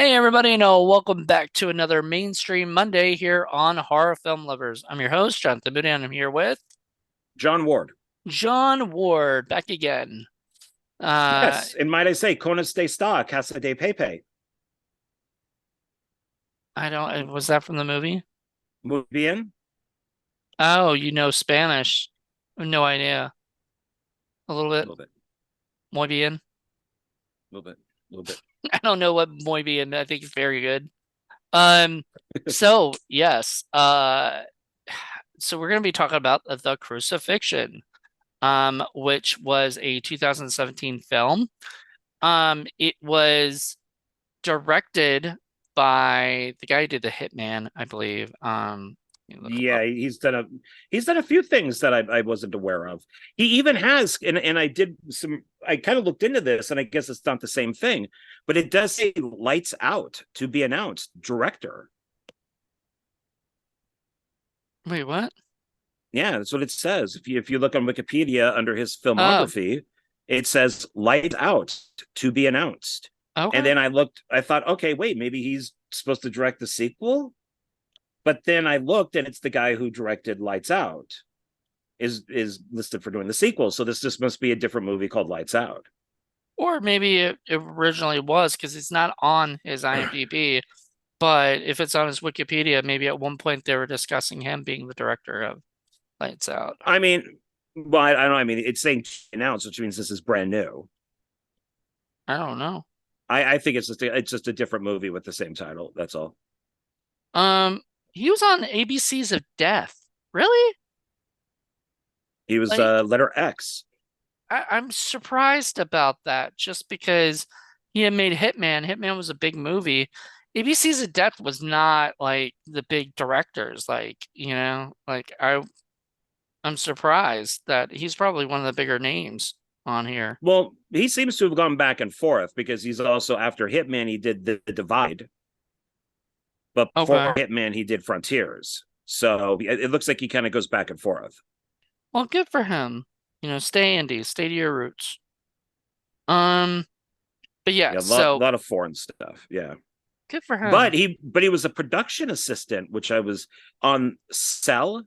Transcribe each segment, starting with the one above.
Hey everybody, welcome back to another Mainstream Monday here on Horror Film Lovers. I'm your host, Jonathan Moody, and I'm here with John Ward. John Ward, back again. Uh, Yes, and might I say, Conas de Sta, Casa de Pepe. I don't, was that from the movie? Muy bien. Oh, you know Spanish. No idea. A little A bit. little bit, Muy bien. a little bit, a little bit. I don't know what muy bien, I think it's very good. Um, so yes, so we're gonna be talking about the Crucifixion, which was a 2017 film. It was directed by the guy who did The Hitman, I believe. Let me look him up. Yeah, he's done a few things that I wasn't aware of. He even has, and I kind of looked into this, and I guess it's not the same thing, but it does say "Lights Out" to be announced director. Wait, what? Yeah, that's what it says. If you look on Wikipedia under his Oh, filmography, it says "Lights Out" to be announced. And okay. then I thought, okay, wait, maybe he's supposed to direct the sequel. But then I looked, and it's the guy who directed Lights Out is listed for doing the sequel. So this just must be a different movie called Lights Out. Or maybe it originally was because it's not on his IMDb. But if it's on his Wikipedia, maybe at one point they were discussing him being the director of Lights Out. I mean, well, I don't know. I mean, it's saying announced, which means this is brand new. I don't know. I think it's just a different movie with the same title. That's all. Um, he was on ABCs of Death. Really? He was Like, letter X. I'm surprised about that just because he had made Hitman. Hitman was a big movie. ABC's of Death was not like the big directors, I'm surprised that he's probably one of the bigger names on here. Well, he seems to have gone back and forth because he's also after Hitman he did the Divide, but before Okay. Hitman he did Frontiers. So it looks like he kind of goes back and forth. Well, good for him. Stay indie, stay to your roots. Um, but yeah, Yeah, a lot, so lot of foreign stuff. Yeah. good for But him. he was a production assistant, which I was on Cell,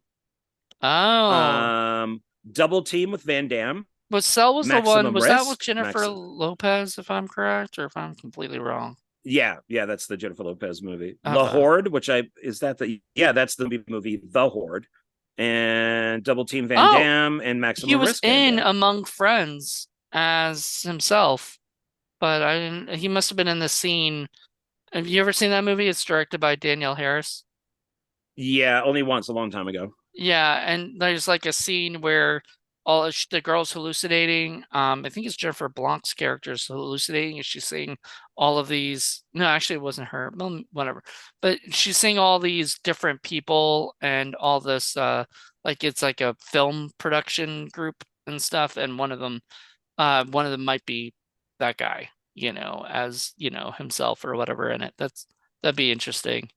Oh, um, Double Team with Van Damme, but Cell was the one, Maximum was that with Risk, Jennifer Max. Lopez, if I'm correct, or if I'm completely wrong? Yeah, that's the Jennifer Lopez movie. La Okay. Horde, which I is that the yeah, that's the movie The Horde, and Double Team Van Oh, Damme and he Maximum was Risk Van in Damme. Among Friends as himself, but I didn't. He must have been in the scene. Have you ever seen that movie? It's directed by Danielle Harris. Yeah, only once a long time ago. Yeah, and there's like a scene where the girl's hallucinating. I think it's Jennifer Blanc's character is hallucinating, and she's seeing all of these. No, actually, it wasn't her. Well, whatever. But she's seeing all these different people and all this. Like it's like a film production group and stuff, and one of them might be that guy, as himself or whatever in it. That'd be interesting.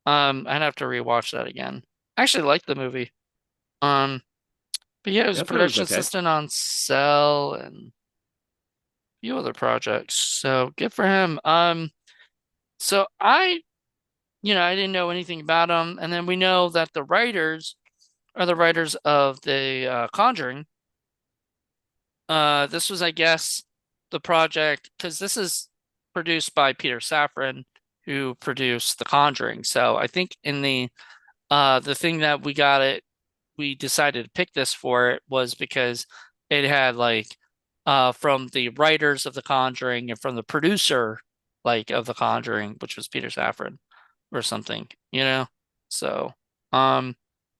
I'd have to rewatch that again. I actually like the movie. Um, but yeah, it was Yeah, a I thought it was production okay. assistant on Cell and a few other projects. So good for him. So I didn't know anything about him, and then we know that the writers are the writers of the Conjuring. This was, I guess, the project because this is produced by Peter Safran, who produced The Conjuring. So I think in the thing that we decided to pick this for it was because it had like from the writers of The Conjuring and from the producer like of The Conjuring, which was Peter Safran or something, you know? So um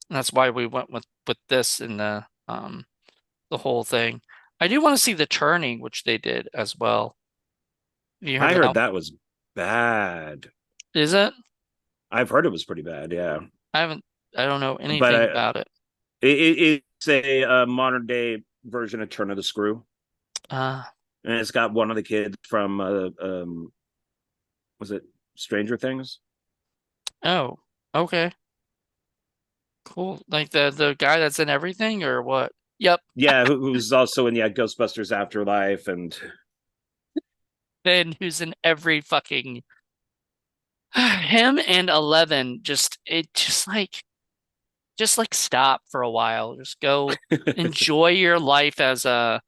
that's why we went with this in the whole thing. I do want to see The Turning, which they did as well. Have you heard I of heard that? that was bad. Is it? I've heard it was pretty bad. Yeah, I haven't I don't know but anything about it. it's a, modern day version of Turn of the Screw, Uh and it's got one of the kids from was it Stranger Things? oh, okay. Cool. Like the guy that's in everything or what? Yep. Yeah, who's also in Ghostbusters Afterlife, and Ben, who's in every fucking Him and 11 just like stop for a while. Just go enjoy your life as a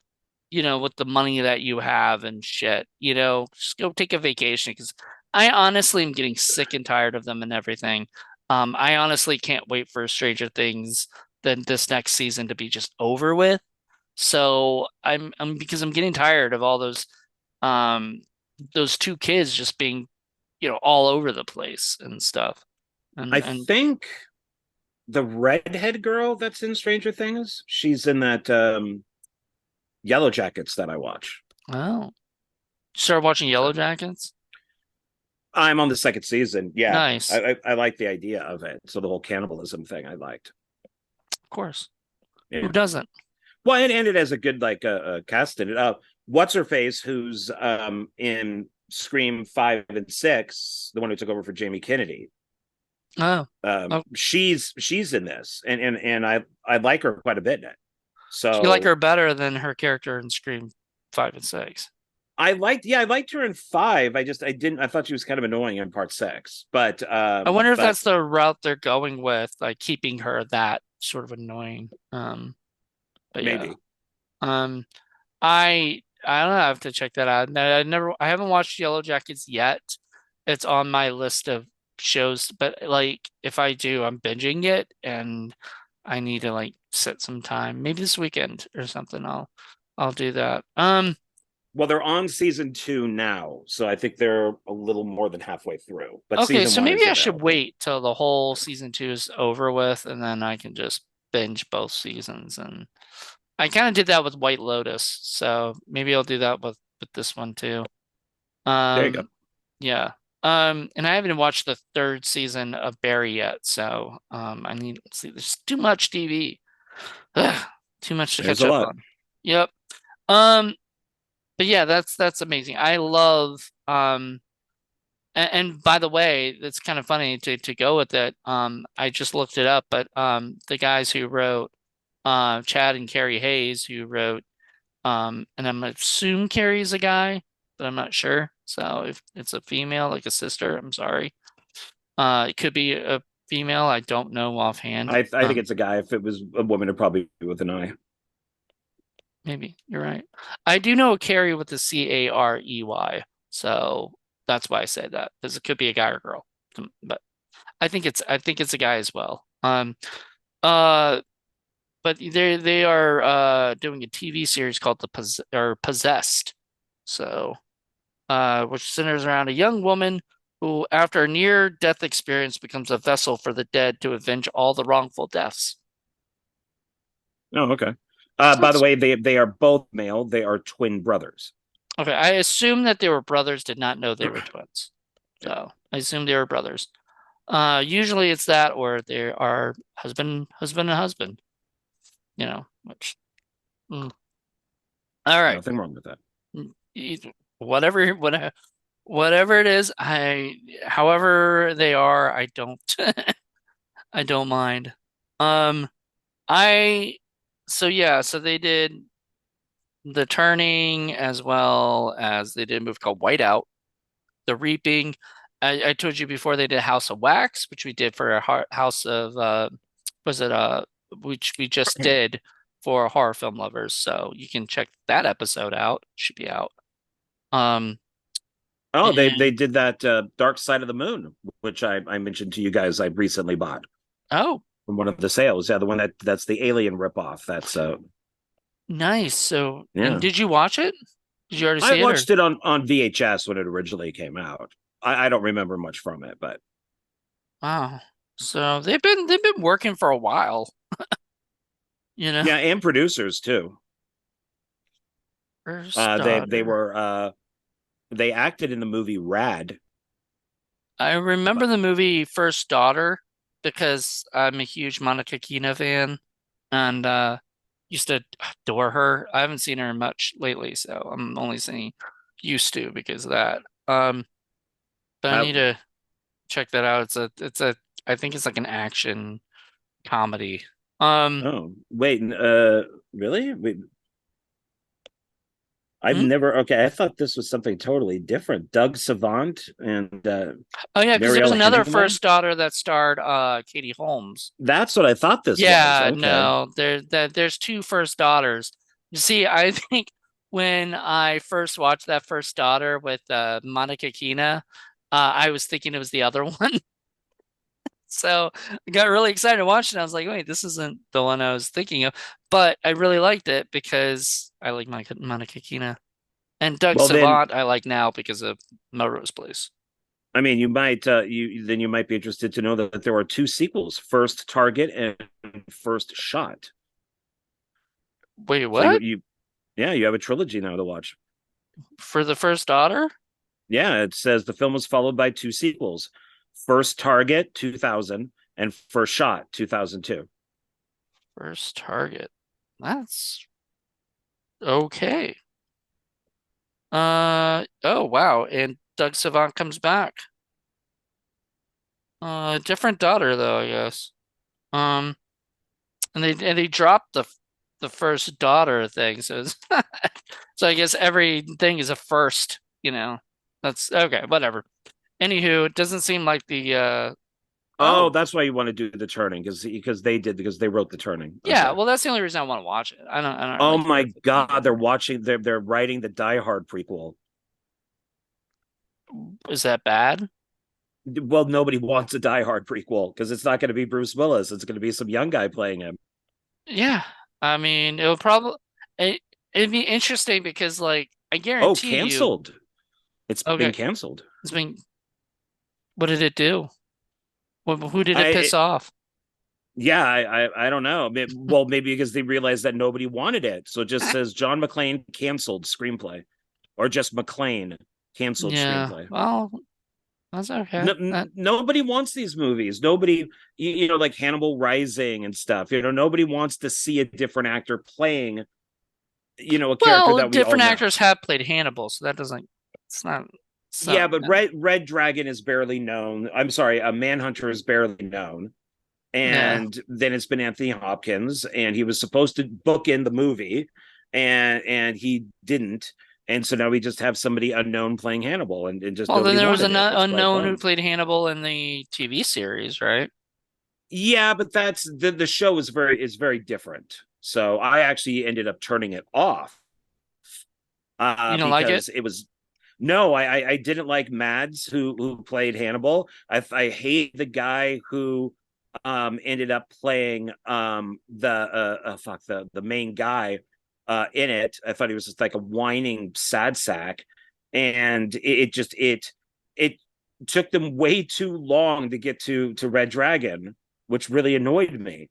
with the money that you have and shit, just go take a vacation because I honestly am getting sick and tired of them and everything. I honestly can't wait for Stranger Things than this next season to be just over with. So I'm because I'm getting tired of all those two kids just being, all over the place and stuff. I And think the redhead girl that's in Stranger Things, she's in that Yellow Jackets that I watch. oh, start watching Yellow Jackets? I'm on the second season. Yeah, Nice. I like the idea of it. So the whole cannibalism thing, I liked. Of course. Who Yeah. doesn't? Well, and it has a good like cast in it. What's her face? Who's in Scream 5 and 6, the one who took over for Jamie Kennedy. Oh. Oh, She's in this, and I like her quite a bit. do you like So her better than her character in Scream 5 and 6? I liked her in 5. I didn't I thought she was kind of annoying in part 6, I wonder if but that's the route they're going with, like keeping her that sort of annoying. But yeah. maybe. Um, I don't know, I have to check that out. I haven't watched Yellow Jackets yet. It's on my list of shows, but like if I do, I'm binging it and I need to like set some time. Maybe this weekend or something. I'll do that. Well, they're on season 2 now, so I think they're a little more than halfway through. But Okay, season so 1 maybe is I should available. wait till the whole season two is over with, and then I can just binge both seasons. And I kind of did that with White Lotus, so maybe I'll do that with this one too. There you go. Um, yeah. And I haven't watched the third season of Barry yet, so I need see. There's too much TV, Ugh, too much to There's catch a up lot. on. Yep. Um, but yeah, that's amazing. I love and by the way, it's kind of funny to go with it. I just looked it up, but the guys who wrote Chad and Carrie Hayes who wrote and I'm gonna assume Carrie's a guy, but I'm not sure. So if it's a female, like a sister, I'm sorry. It could be a female. I don't know offhand. I think it's a guy. If it was a woman, it'd probably be with an I. Maybe you're right. I do know a Carrie with the Carey, so that's why I say that because it could be a guy or girl. But I think it's a guy as well. Uh, but they are doing a TV series called Possessed. So which centers around a young woman who, after a near-death experience, becomes a vessel for the dead to avenge all the wrongful deaths. Oh, okay. By the Sounds way, they are both male. They are twin brothers. okay. I assume that they were brothers, did not know they were twins. Yeah. So I assume they were brothers. Usually it's that or they are husband and husband, which all right. Nothing wrong with that. Whatever, whatever it is, however they are, I don't, I don't mind. Um, I, so yeah, so they did The Turning as well as they did a movie called Whiteout, The Reaping. I told you before they did House of Wax, which we did for a House of, was it, which we just did for horror film lovers. So you can check that episode out. Should be out. Um, Oh, they and did that Dark Side of the Moon, which I mentioned to you guys. I recently bought oh, from one of the sales. Yeah, the one that's the Alien ripoff. That's nice. So, and yeah. did you watch it? Did you already I see it or? watched it on VHS when it originally came out. I don't remember much from it, but Wow. So they've been working for a while, you know. yeah, and producers too. First They daughter. were they acted in the movie Rad. I remember But the movie First Daughter because I'm a huge Monica Keena fan and used to adore her. I haven't seen her much lately, so I'm only saying used to because of that. But I I, need to check that out. It's a I think it's like an action comedy. Um oh wait, really? Wait, I've Hmm? never. Okay, I thought this was something totally different. Doug Savant and Oh yeah, because there was Mariella another Hemingway. first daughter that starred Katie Holmes. That's what I thought this was. Yeah, Okay. no, there's two first daughters. You see, I think when I first watched that first daughter with Monica Keena, I was thinking it was the other one. So I got really excited watching it. I was like, wait, this isn't the one I was thinking of. But I really liked it because I like Monica Keena. And Doug Well, then, Savant I like now because of Melrose Place. I mean, you might be interested to know that there are two sequels: First Target and First Shot. Wait, So what? yeah, you have a trilogy now to watch. For the first daughter? Yeah, it says the film was followed by two sequels: First Target 2000 and First Shot 2002. First Target. That's okay. Oh wow. And Doug Savant comes back. Different daughter though, I guess. Um, and they dropped the first daughter thing, so so I guess everything is a first, you know. That's okay, whatever. Anywho, it doesn't seem like the Oh, oh that's why you want to do the Turning because they wrote the Turning. yeah, Okay. well that's the only reason I want to watch it. I don't Oh really my care if it's God, anything. they're writing the Die Hard prequel. Is that bad? Well, nobody wants a Die Hard prequel because it's not going to be Bruce Willis. It's going to be some young guy playing him. Yeah. I mean, it, it'd be interesting because like I Oh, guarantee you, canceled. It's been okay, canceled. it's been what did it do? Who did it piss I off? Yeah, I don't know. Well, maybe because they realized that nobody wanted it, so it just says John McClane canceled screenplay, or just McClane canceled Yeah. screenplay. Well, that's okay. Nobody wants these movies. Nobody, like Hannibal Rising and stuff. Nobody wants to see a different actor playing, a character Well, that we all different know. actors have played Hannibal, so that doesn't. It's not. It's not. Yeah, but Red Dragon is barely known. I'm sorry, a Manhunter is barely known. Yeah. And then it's been Anthony Hopkins, and he was supposed to book in the movie, and he didn't. And so now we just have somebody unknown playing Hannibal, and just Well, then nobody there was wanted an it. That's my unknown who problem. played Hannibal in the TV series, right? Yeah, but that's the show is very different. So I actually ended up turning it off You don't like it? because it was no, I didn't like Mads who played Hannibal. I hate the guy who ended up playing the main guy in it. I thought he was just like a whining sad sack, and it took them way too long to get to Red Dragon, which really annoyed me.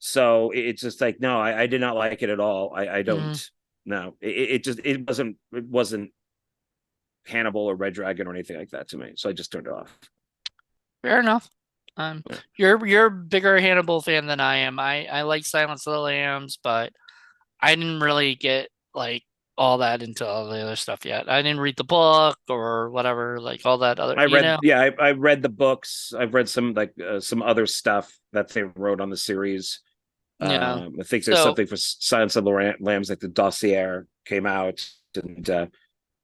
So it's just like no, I did not like it at all. I don't. Mm, No, it wasn't Hannibal or Red Dragon or anything like that to me. So I just turned it off. fair enough. Yeah. You're a bigger Hannibal fan than I am. I like Silence of the Lambs, but I didn't really get like all that into all the other stuff yet. I didn't read the book or whatever, like all that other, I read, yeah, I read the books. I've read some other stuff that they wrote on the series. Yeah. I think there's So, something for Silence of the Lambs, like the dossier came out, and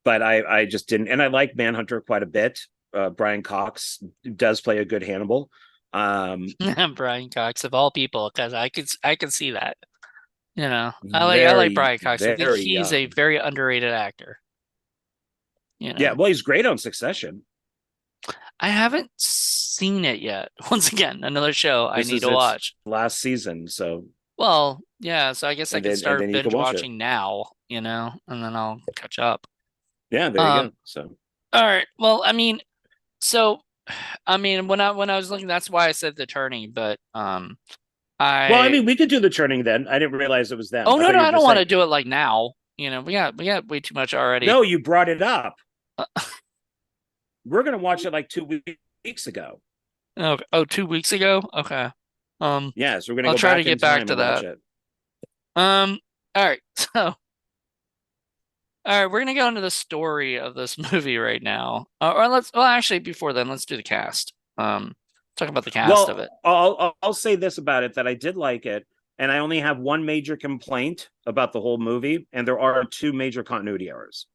but I just didn't, and I like Manhunter quite a bit. Brian Cox does play a good Hannibal. Um, Brian Cox of all people, because I could see that. I like very Brian Cox. I think very he's a young. very underrated actor. You Yeah, know, well, he's great on Succession. I haven't seen it yet. Once again, another show I This need is to its watch. last season, so Well, yeah, so I guess I and could then start you can binge watch it. watching now, and then I'll catch up. Yeah, there you Um, go. So all right. Well, so when I was looking, that's why I said the turning, but well, I I mean, we could do the turning then. I didn't realize it was them. oh I no thought no, you were I don't just want to saying. do it like now. We got way too much already. No, you brought it up. Uh, We're gonna watch it like 2 weeks ago. okay. Oh, 2 weeks ago? Okay. Um, Yeah, so we're gonna I'll go try to back in get back time to and watch that. it. All right. All right, we're gonna go into the story of this movie right now. Well, actually, before then, let's do the cast. Talk about the cast of Well, it. I'll say this about it that I did like it. And I only have one major complaint about the whole movie, and there are two major continuity errors.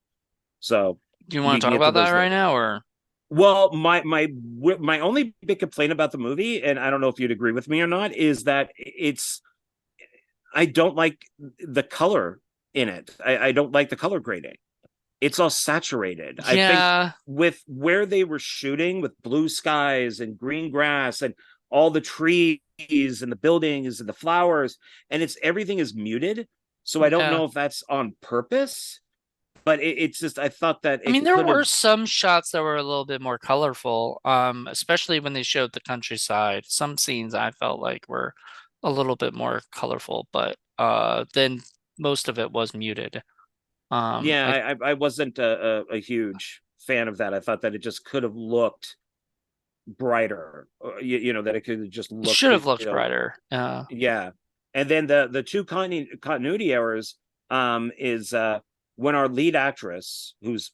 So Do you we want to can talk get to about that those right later. now, or Well, my only big complaint about the movie, and I don't know if you'd agree with me or not, is that I don't like the color in it. I don't like the color grading. It's all saturated. I think yeah, with where they were shooting with blue skies and green grass and all the trees and the buildings and the flowers, and it's everything is muted. So I don't yeah. know if that's on purpose, but it's just I thought that I mean, it there could have. were some shots that were a little bit more colorful, especially when they showed the countryside. Some scenes I felt like were a little bit more colorful, but then most of it was muted. Yeah, I I wasn't a huge fan of that. I thought that it just could have looked brighter. That it could have just It looked, should have looked brighter. yeah. And then the two continuity errors is when our lead actress, who's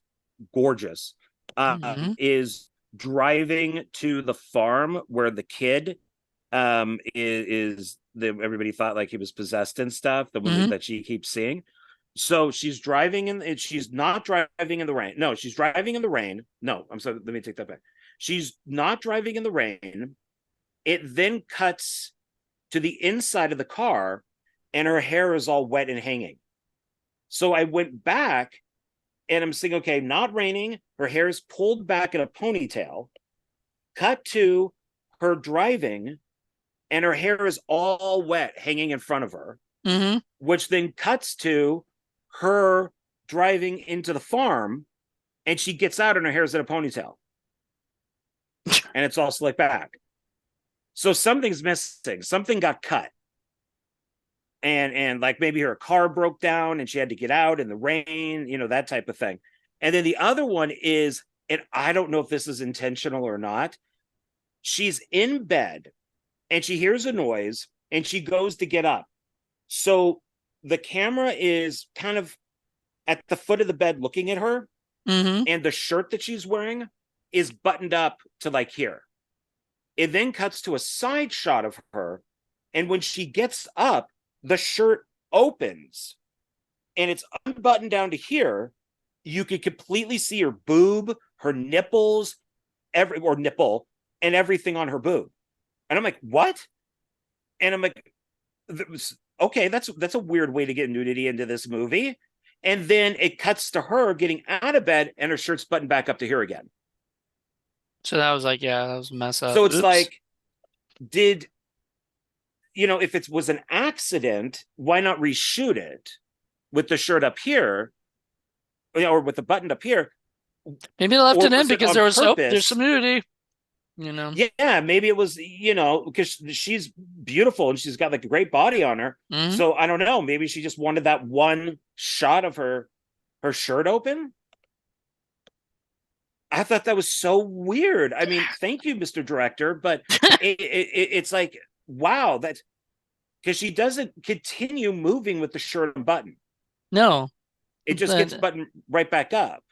gorgeous, Mhm. is driving to the farm where the kid is the everybody thought like he was possessed and stuff, the one Mhm. that she keeps seeing. So she's driving in, and she's not driving in the rain. No, she's driving in the rain. No, I'm sorry. Let me take that back. She's not driving in the rain. It then cuts to the inside of the car, and her hair is all wet and hanging. So I went back and I'm saying, okay, not raining. Her hair is pulled back in a ponytail. Cut to her driving, and her hair is all wet hanging in front of her, Mhm. which then cuts to her driving into the farm, and she gets out and her hair's in a ponytail and it's all slicked back. So something's missing. Something got cut. And like maybe her car broke down and she had to get out in the rain, that type of thing. And then the other one is, and I don't know if this is intentional or not, she's in bed and she hears a noise and she goes to get up. So the camera is kind of at the foot of the bed looking at her, Mhm. and the shirt that she's wearing is buttoned up to like here. It then cuts to a side shot of her, and when she gets up, the shirt opens and it's unbuttoned down to here. You could completely see her boob, her nipples, or nipple, and everything on her boob. And I'm like, what? And I'm like, okay, that's a weird way to get nudity into this movie. And then it cuts to her getting out of bed and her shirt's buttoned back up to here again. So that was like, yeah, that was a mess up. So it's Oops. like, did if it was an accident, why not reshoot it with the shirt up here, or with the button up here? Maybe they left Or it in was it because on there was, oh, there's some purpose? nudity, you know. Yeah, maybe it was, because she's beautiful and she's got like a great body on her. Mhm. So I don't know. Maybe she just wanted that one shot of her shirt open. I thought that was so weird. I mean, thank you, Mr. Director, but it's like, wow, that's because she doesn't continue moving with the shirt and button. No. It just gets Then buttoned right back up.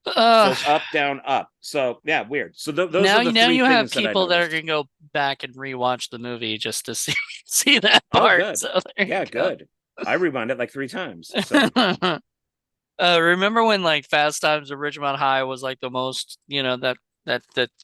So uh it's up, down, up. So yeah, weird. So those now are you the now three you have things that I people that are noticed. gonna go back and rewatch the movie just to see see that Oh, part. good. So there Yeah, you go. good. I rewound it like three times. So Remember when like Fast Times at Ridgemont High was like the most, that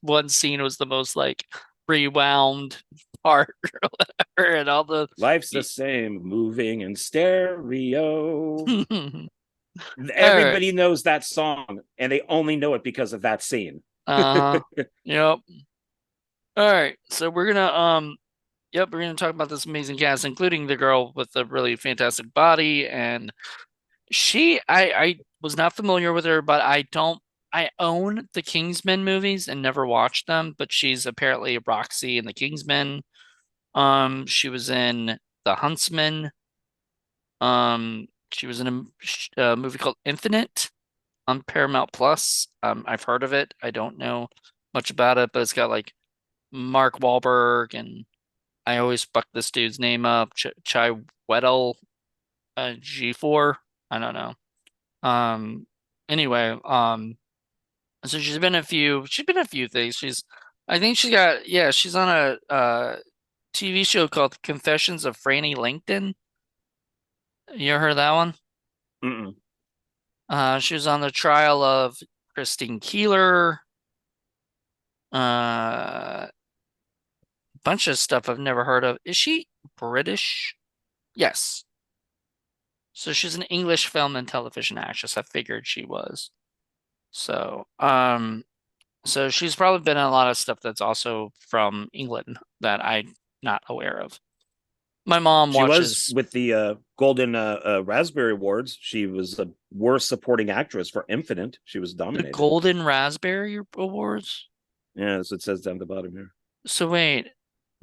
one scene was the most like rewound part or whatever, and all the life's the same, moving in stereo. all right. Everybody knows that song, and they only know it because of that scene. Uh-huh. Yep. All right. So we're gonna yep, we're gonna talk about this amazing cast, including the girl with the really fantastic body. And I was not familiar with her, but I own the Kingsman movies and never watched them, but she's apparently Roxy in the Kingsman. She was in The Huntsman. She was in a movie called Infinite on Paramount Plus. I've heard of it. I don't know much about it, but it's got like Mark Wahlberg, and I always fuck this dude's name up. Chai Weddle, G4. I don't know. Um, anyway, so she's been a few things. I think she's got, yeah, she's on a TV show called Confessions of Franny Langton. You ever heard of that one? Mm-mm. She was on the trial of Christine Keeler. A bunch of stuff I've never heard of. Is she British? Yes. So she's an English film and television actress. I figured she was. So, so she's probably been in a lot of stuff that's also from England that I'm not aware of. My mom She was watches with the Golden Raspberry Awards. She was the worst supporting actress for Infinite. She was the dominated. Golden Raspberry Awards. Yeah, that's what it says down the bottom here. So wait,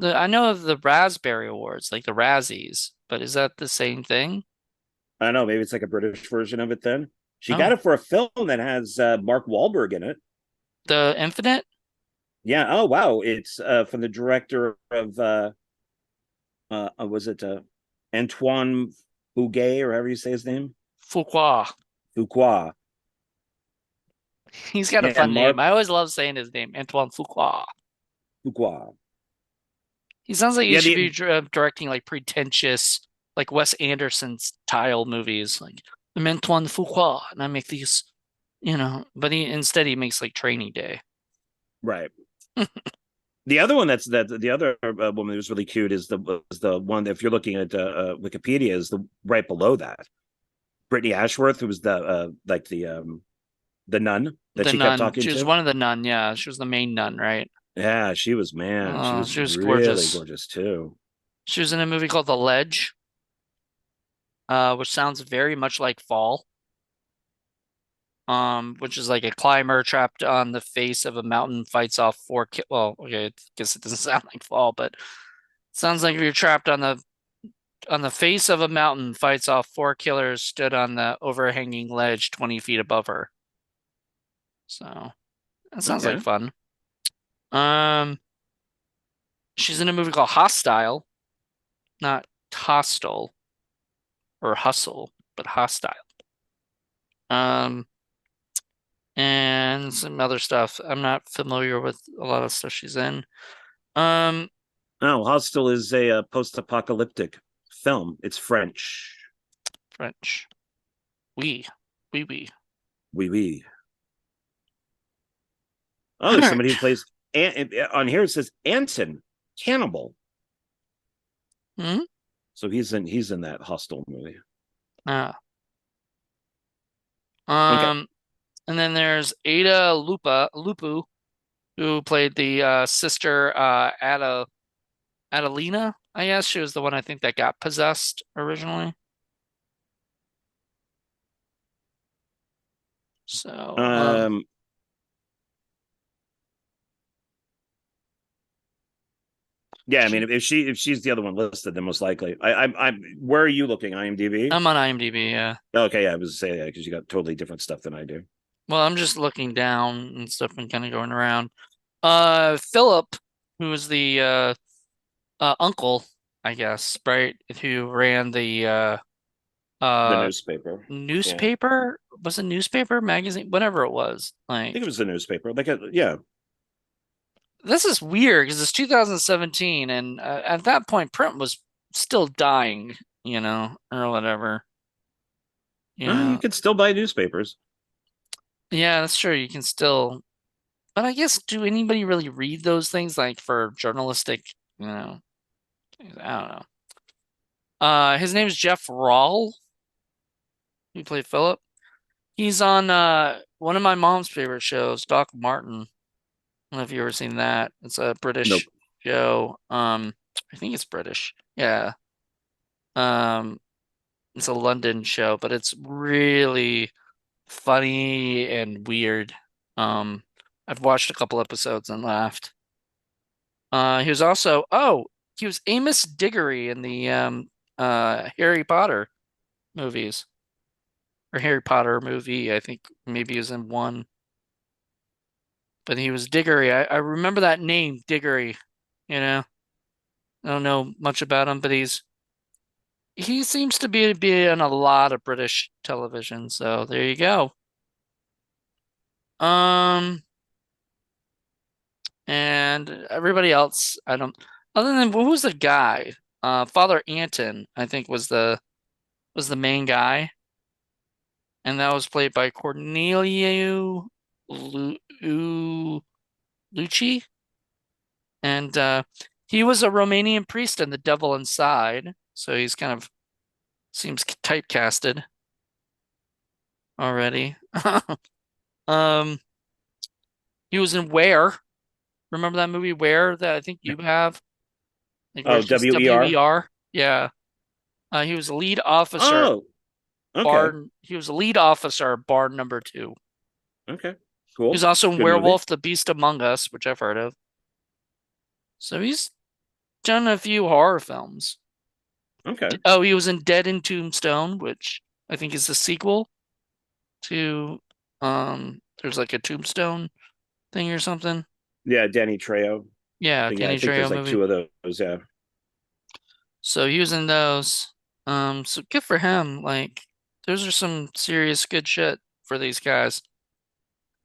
I know of the Raspberry Awards, like the Razzies, but is that the same thing? I don't know. Maybe it's like a British version of it. Then she got Oh, it for a film that has Mark Wahlberg in it. the Infinite? Yeah. Oh wow. It's from the director of was it Antoine Fuqua or however you say his name? Fuqua. Fuqua. He's got a Yeah, fun name. Mark I always love saying his name, Antoine Fuqua. Fuqua. He sounds like he Yeah, should the be directing like pretentious, like Wes Anderson style movies. Like I'm Antoine Fuqua, and I make these, But he makes like Training Day. right. The other one that the other woman who's really cute is the one that if you're looking at Wikipedia is the right below that. Brittany Ashworth, who was the nun that The she kept nun. talking She was to. one of the nun. Yeah, she was the main nun, right? Yeah, she was man. She was She was really gorgeous. gorgeous too. She was in a movie called The Ledge, which sounds very much like Fall. Which is like a climber trapped on the face of a mountain fights off four ki well, okay, I guess it doesn't sound like Fall, but it sounds like if you're trapped on the face of a mountain, fights off four killers stood on the overhanging ledge 20 feet above her. So that sounds like Okay. fun. Um, she's in a movie called Hostile, not Hostile or Hustle, but Hostile. Um, and some other stuff. I'm not familiar with a lot of stuff she's in. Um, Oh, Hostel is a post-apocalyptic film. It's French. French. Oui, oui, oui. Oui, oui. Oh, All there's somebody right. who plays. On here it says Anton Cannibal. Hmm? So he's in that Hostel movie. Ah. Okay. And then there's Ada Lupu, who played the sister Adelina. I guess she was the one I think that got possessed originally. So, Um. Yeah, I mean, she, if she's the other one listed, then most likely. I'm. Where are you looking? IMDb. I'm on IMDb, yeah. Okay, yeah, I was saying that because you got totally different stuff than I do. Well, I'm just looking down and stuff and kind of going around. Philip, who was the uncle, I guess, right, who ran the The uh newspaper. Yeah, I newspaper, was it newspaper, magazine, whatever it was. think it Like was the newspaper. Yeah. this is weird because it's 2017 and at that point print was still dying, or whatever. You You know. could still buy newspapers. Yeah, that's true. You can still, but I guess do anybody really read those things like for journalistic, you know, I don't know. His name is Jeff Rawl. He played Philip. He's on one of my mom's favorite shows, Doc Martin. I don't know if you've ever seen that. It's a British Nope. show. I think it's British. Yeah. Um, it's a London show, but it's really funny and weird. Um, I've watched a couple episodes and laughed. He was also he was Amos Diggory in the Harry Potter movies or Harry Potter movie. I think maybe he was in one, but he was Diggory. I remember that name, Diggory. You know, I don't know much about him, but he seems to be on a lot of British television. So there you go. Um, and everybody else, I don't. Other than who was the guy? Father Anton, I think was the main guy, and that was played by Cornelio Lu Lucci, and he was a Romanian priest in The Devil Inside, so he's kind of seems typecasted already. Um, he was in Where. Remember that movie Where that I think you have? Like where Oh, it's just WER. WER? Yeah. He was a lead officer Oh, okay. bar he was a lead officer bar number two. Okay. He was Cool. also in Good movie. Werewolf the Beast Among Us, which I've heard of. So he's done a few horror films. Okay. Oh, he was in Dead in Tombstone, which I think is a sequel to there's like a Tombstone thing or something. Yeah, Danny Trejo. Yeah, Yeah, I Danny think there's Trejo like movie. two of those. Yeah. So he was in those. So good for him. Like those are some serious good shit for these guys.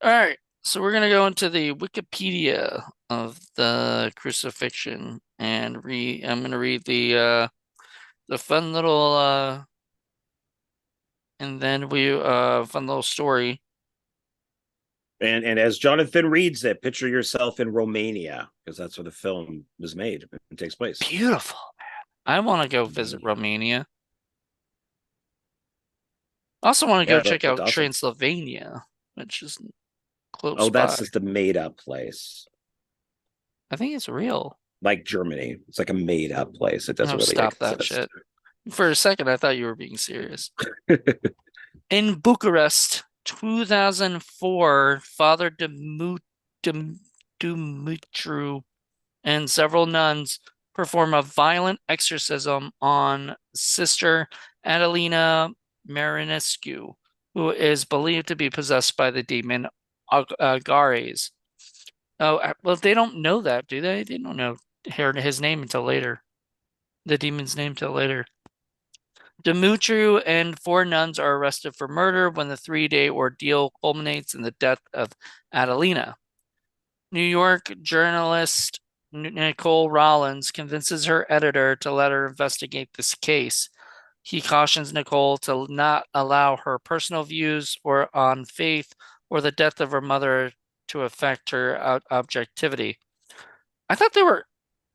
All right. So we're gonna go into the Wikipedia of the Crucifixion and read I'm gonna read the fun little and then we fun little story. And as Jonathan reads it, picture yourself in Romania because that's where the film was made and takes place. Beautiful. I want to go visit Romania. I also want to go Yeah, check that's out awesome. Transylvania, which is close Oh, that's by. just a made up place, I think it's real. like Germany. It's like a made up place. It doesn't Oh, really stop that exist. shit. For a second, I thought you were being serious. In Bucharest, 2004, Father Dumitru and several nuns perform a violent exorcism on Sister Adelina Marinescu, who is believed to be possessed by the demon Agares. Oh, well, they don't know that, do they? They don't know his name until later. The demon's name until later. Demetriou and four nuns are arrested for murder when the 3-day ordeal culminates in the death of Adelina. New York journalist Nicole Rollins convinces her editor to let her investigate this case. He cautions Nicole to not allow her personal views or on faith or the death of her mother to affect her objectivity. I thought they were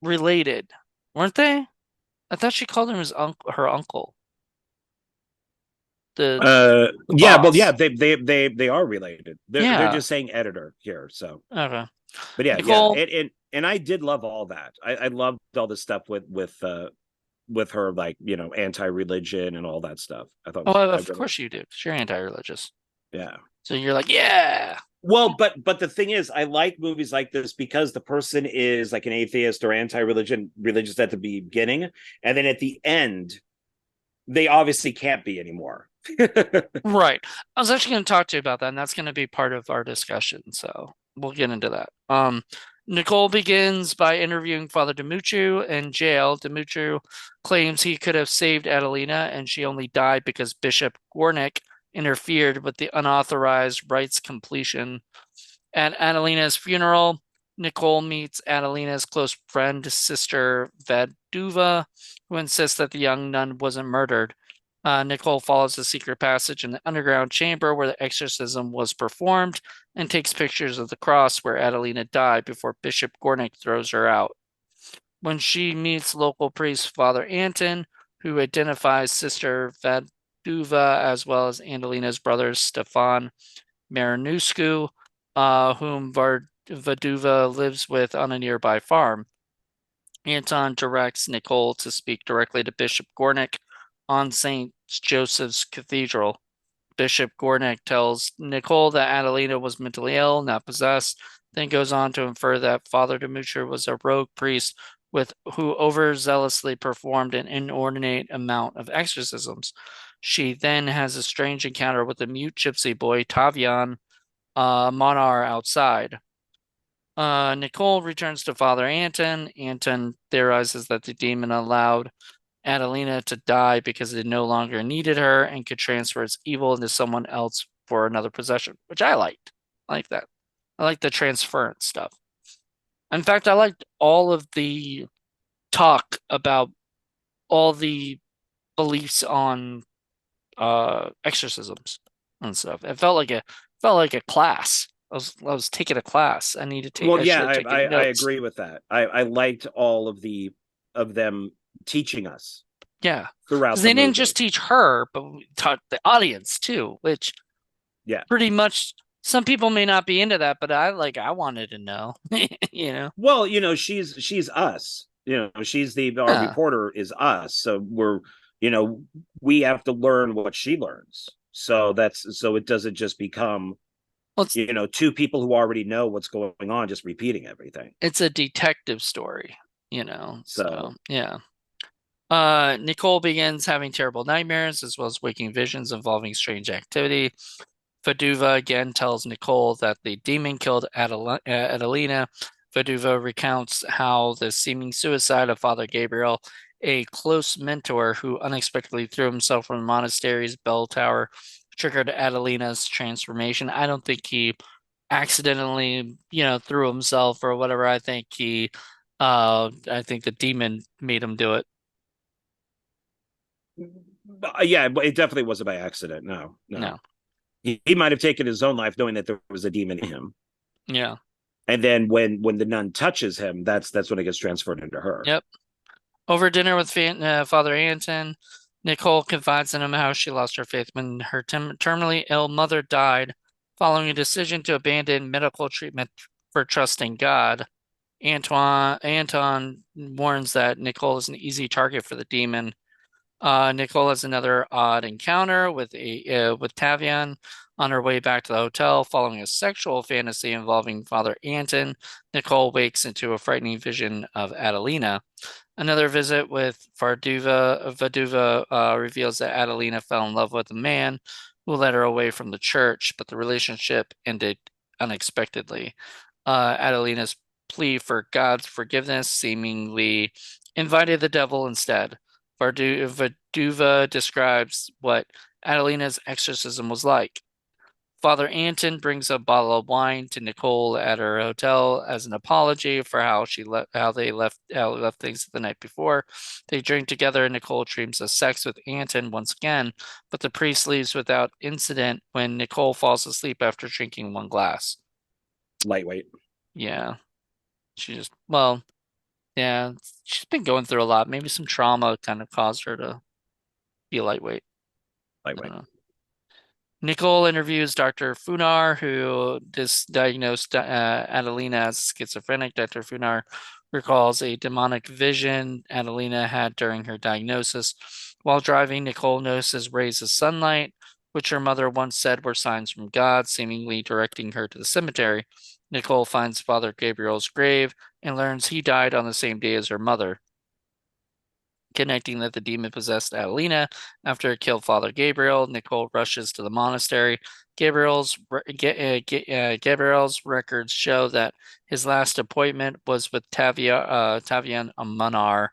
related, weren't they? I thought she called him her uncle, the Yeah, well, yeah, boss. they are related. They're Yeah. just saying editor here. So, Okay. but yeah, yeah, Nicole, and I did love all that. I loved all the stuff with her, like, anti-religion and all that stuff. I thought oh, was I of really course you do, 'cause you're anti-religious. yeah. So you're like, yeah. Well, but the thing is, I like movies like this because the person is like an atheist or anti-religion, religious at the beginning, and then at the end, they obviously can't be anymore. Right. I was actually going to talk to you about that, and that's going to be part of our discussion. So we'll get into that. Nicole begins by interviewing Father Demutriou in jail. Demutriou claims he could have saved Adelina, and she only died because Bishop Gornick interfered with the unauthorized rites completion. At Adelina's funeral, Nicole meets Adelina's close friend, Sister Vaduva, who insists that the young nun wasn't murdered. Nicole follows the secret passage in the underground chamber where the exorcism was performed and takes pictures of the cross where Adelina died before Bishop Gornick throws her out. When she meets local priest Father Anton, who identifies Sister Vaduva as well as Adelina's brother Stefan Marinuscu, whom Vaduva lives with on a nearby farm. Anton directs Nicole to speak directly to Bishop Gornick on St. Joseph's Cathedral. Bishop Gornick tells Nicole that Adelina was mentally ill, not possessed, then goes on to infer that Father Demetriou was a rogue priest with who overzealously performed an inordinate amount of exorcisms. She then has a strange encounter with the mute gypsy boy Tavian Monar outside. Nicole returns to Father Anton. Anton theorizes that the demon allowed Adelina to die because it no longer needed her and could transfer its evil into someone else for another possession, which I liked. I like that. I like the transference stuff. In fact, I liked all of the talk about all the beliefs on exorcisms and stuff. It felt like a class. I was taking a class. Well, I yeah, should have taken I notes. agree with that. I liked all of the of them teaching us Yeah. Because throughout the they didn't movie. just teach her, but we taught the audience too, which Yeah. pretty much some people may not be into that, but I wanted to know, you know. Well, she's us. She's the our Yeah. reporter is us. So you know, we have to learn what she learns. So it doesn't just become, Well, two people who already know what's going on just repeating everything. it's a detective story, you know. So So, yeah. Nicole begins having terrible nightmares as well as waking visions involving strange activity. Vaduva again tells Nicole that the demon killed Adelina. Vaduva recounts how the seeming suicide of Father Gabriel, a close mentor who unexpectedly threw himself from the monastery's bell tower, triggered Adelina's transformation. I don't think he accidentally, threw himself or whatever. I think the demon made him do it. yeah, but it definitely wasn't by accident. No, no. No. He might have taken his own life knowing that there was a demon in him. Yeah. And then when the nun touches him, that's when it gets transferred into her. Yep. Over dinner with Father Anton, Nicole confides in him how she lost her faith when her terminally ill mother died following a decision to abandon medical treatment for trusting God. Anton warns that Nicole is an easy target for the demon. Nicole has another odd encounter with Tavian on her way back to the hotel following a sexual fantasy involving Father Anton. Nicole wakes into a frightening vision of Adelina. Another visit with Vaduva reveals that Adelina fell in love with a man who led her away from the church, but the relationship ended unexpectedly. Adelina's plea for God's forgiveness seemingly invited the devil instead. Vaduva describes what Adelina's exorcism was like. Father Anton brings a bottle of wine to Nicole at her hotel as an apology for how they left things the night before. They drink together and Nicole dreams of sex with Anton once again, but the priest leaves without incident when Nicole falls asleep after drinking one glass. Lightweight. Yeah, well, yeah, she's been going through a lot. Maybe some trauma kind of caused her to be lightweight. I don't Lightweight. know. Nicole interviews Dr. Funar, who diagnosed Adelina as schizophrenic. Dr. Funar recalls a demonic vision Adelina had during her diagnosis. While driving, Nicole notices rays of sunlight, which her mother once said were signs from God, seemingly directing her to the cemetery. Nicole finds Father Gabriel's grave and learns he died on the same day as her mother, connecting that the demon possessed Adelina after it killed Father Gabriel. Nicole rushes to the monastery. Gabriel's records show that his last appointment was with Tavian Amanar.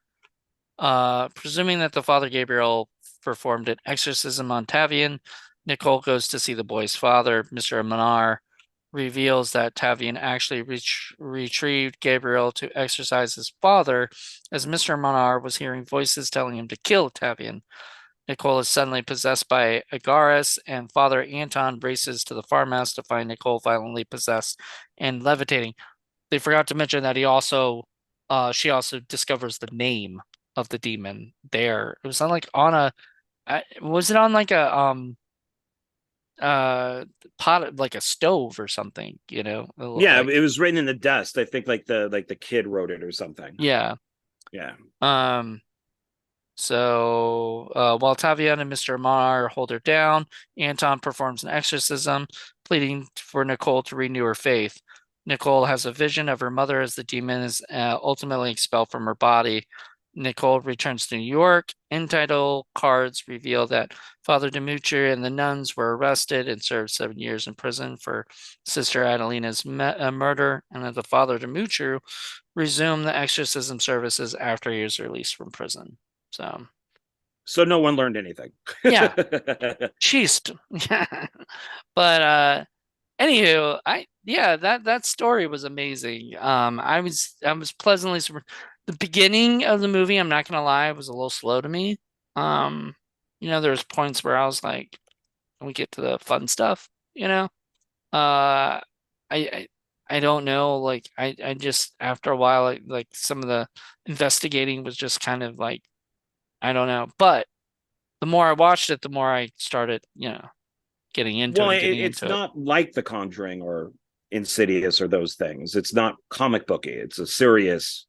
Presuming that the Father Gabriel performed an exorcism on Tavian, Nicole goes to see the boy's father, Mr. Amanar, reveals that Tavian actually retrieved Gabriel to exorcise his father, as Mr. Manar was hearing voices telling him to kill Tavian. Nicole is suddenly possessed by Agaris, and Father Anton races to the farmhouse to find Nicole violently possessed and levitating. They forgot to mention that she also discovers the name of the demon there. It was on like on a, was it on like a uh pot, like a stove or something, it looked Yeah, like. it was written in the dust. I think like the kid wrote it or something. Yeah. Yeah. um while Tavian and Mr. Mar hold her down, Anton performs an exorcism, pleading for Nicole to renew her faith. Nicole has a vision of her mother as the demon is ultimately expelled from her body. Nicole returns to New York. End title cards reveal that Father Demetri and the nuns were arrested and served 7 years in prison for Sister Adelina's murder, and that the Father Demetri resumed the exorcism services after he was released from prison. So, So no one learned anything. yeah, cheesed. But anywho, that story was amazing. I was pleasantly surprised. The beginning of the movie, I'm not gonna lie, was a little slow to me. Um, there's points where I was like, "Can we get to the fun stuff?" Uh, I I don't know. Like, I just after a while, like some of the investigating was just kind of like, I don't know. But the more I watched it, the more I started, getting into it Well, and getting it's into it. not like The Conjuring or Insidious or those things. It's not comic booky. It's a serious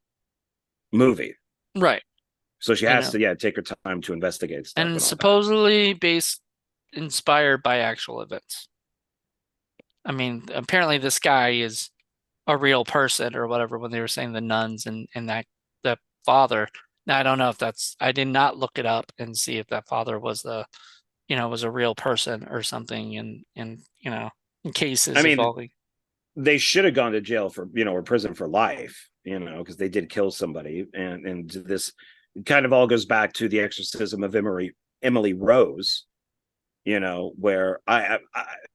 movie. Right. So she You has know, to, yeah, take her time to investigate stuff and and all that. supposedly inspired by actual events. I mean, apparently this guy is a real person or whatever when they were saying the nuns and that the father. Now I don't know if I did not look it up and see if that father was was a real person or something in I cases mean, involving. they should have gone to jail for, or prison for life, because they did kill somebody. And this kind of all goes back to the exorcism of Emily Rose, where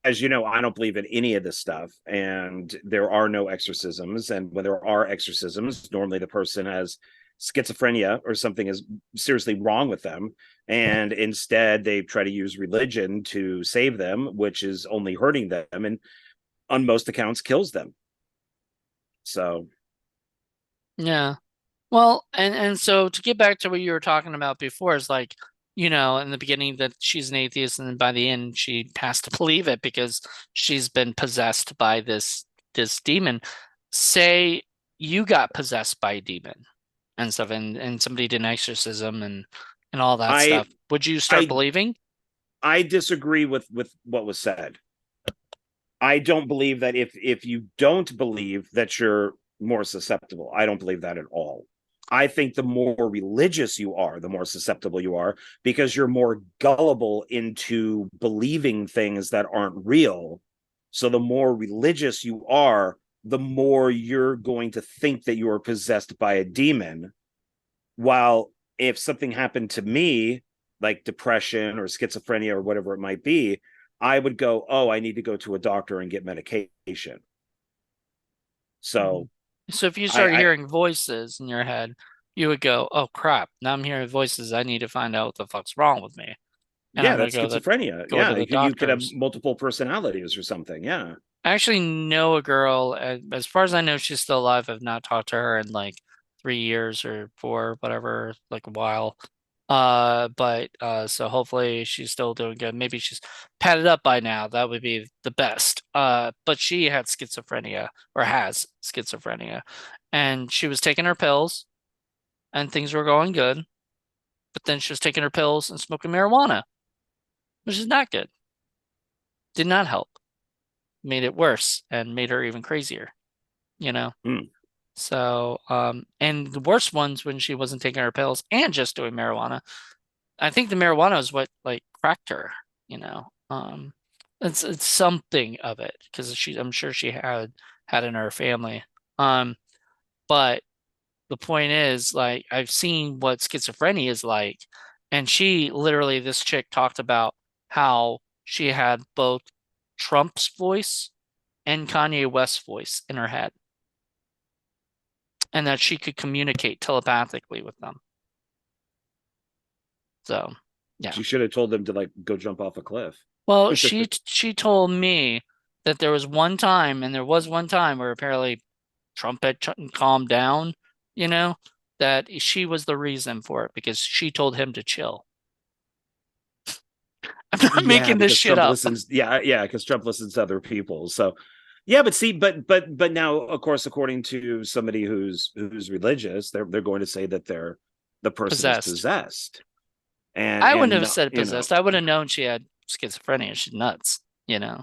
as you know, I don't believe in any of this stuff, and there are no exorcisms. And when there are exorcisms, normally the person has schizophrenia or something is seriously wrong with them, and instead they try to use religion to save them, which is only hurting them, and on most accounts kills them. So Yeah. Well, and so to get back to what you were talking about before is like, in the beginning that she's an atheist and then by the end she has to believe it because she's been possessed by this demon. Say you got possessed by a demon and stuff and somebody did an exorcism and all that I stuff. Would you start I believing? I disagree with what was said. I don't believe that if you don't believe that you're more susceptible. I don't believe that at all. I think the more religious you are, the more susceptible you are because you're more gullible into believing things that aren't real. So the more religious you are, the more you're going to think that you are possessed by a demon. While if something happened to me, like depression or schizophrenia or whatever it might be, I would go, oh, I need to go to a doctor and get medication. Mhm. So So if you I, started I hearing voices in your head, you would go, "Oh crap, now I'm hearing voices. I need to find out what the fuck's wrong with me." And I'm yeah, gonna that's schizophrenia. go to Yeah, the you could have doctors. multiple personalities or something. Yeah. I actually know a girl, and as far as I know, she's still alive. I've not talked to her in like 3 years or four, whatever, like a while. But so hopefully she's still doing good. Maybe she's padded up by now. That would be the best. But she had schizophrenia or has schizophrenia, and she was taking her pills, and things were going good. But then she was taking her pills and smoking marijuana, which is not good. Did not help. Made it worse and made her even crazier, you know? Hmm. So, and the worst ones when she wasn't taking her pills and just doing marijuana. I think the marijuana is what like cracked her, you know. It's something of it because I'm sure she had in her family. Um, but the point is, like, I've seen what schizophrenia is like, and this chick talked about how she had both Trump's voice and Kanye West's voice in her head, and that she could communicate telepathically with them. So, yeah. She should have told them to like go jump off a cliff. Well, she told me that there was one time where apparently Trump had calmed down, you know, that she was the reason for it because she told him to chill. I'm not Yeah, making this because shit Trump up. listens. Yeah, because Trump listens to other people. So, yeah, but see, but now, of course, according to somebody who's religious, they're going to say that the person is Possessed. possessed, and I wouldn't and have not, said possessed. I would have known she had schizophrenia. She's nuts, you know.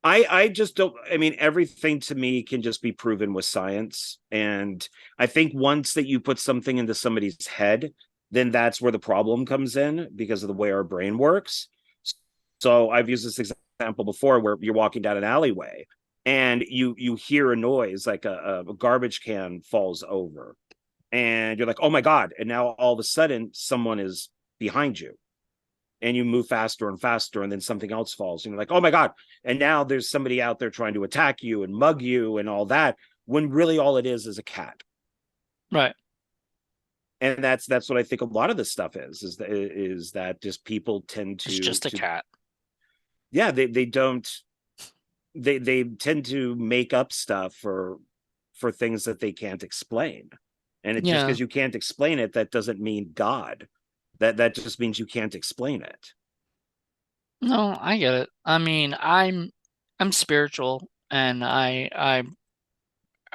I just don't. I mean, everything to me can just be proven with science, and I think once that you put something into somebody's head, then that's where the problem comes in because of the way our brain works. So I've used this example before where you're walking down an alleyway and you hear a noise like a garbage can falls over, and you're like, oh my god! And now all of a sudden someone is behind you and you move faster and faster, and then something else falls and you're like, oh my god, and now there's somebody out there trying to attack you and mug you and all that, when really all it is a cat. Right. And that's what I think a lot of this stuff is that just people tend It's to just a cat. yeah, they don't they tend to make up stuff for things that they can't explain. And it just Yeah. because you can't explain it, that doesn't mean God. That just means you can't explain it. No, I get it. I mean, I'm spiritual and I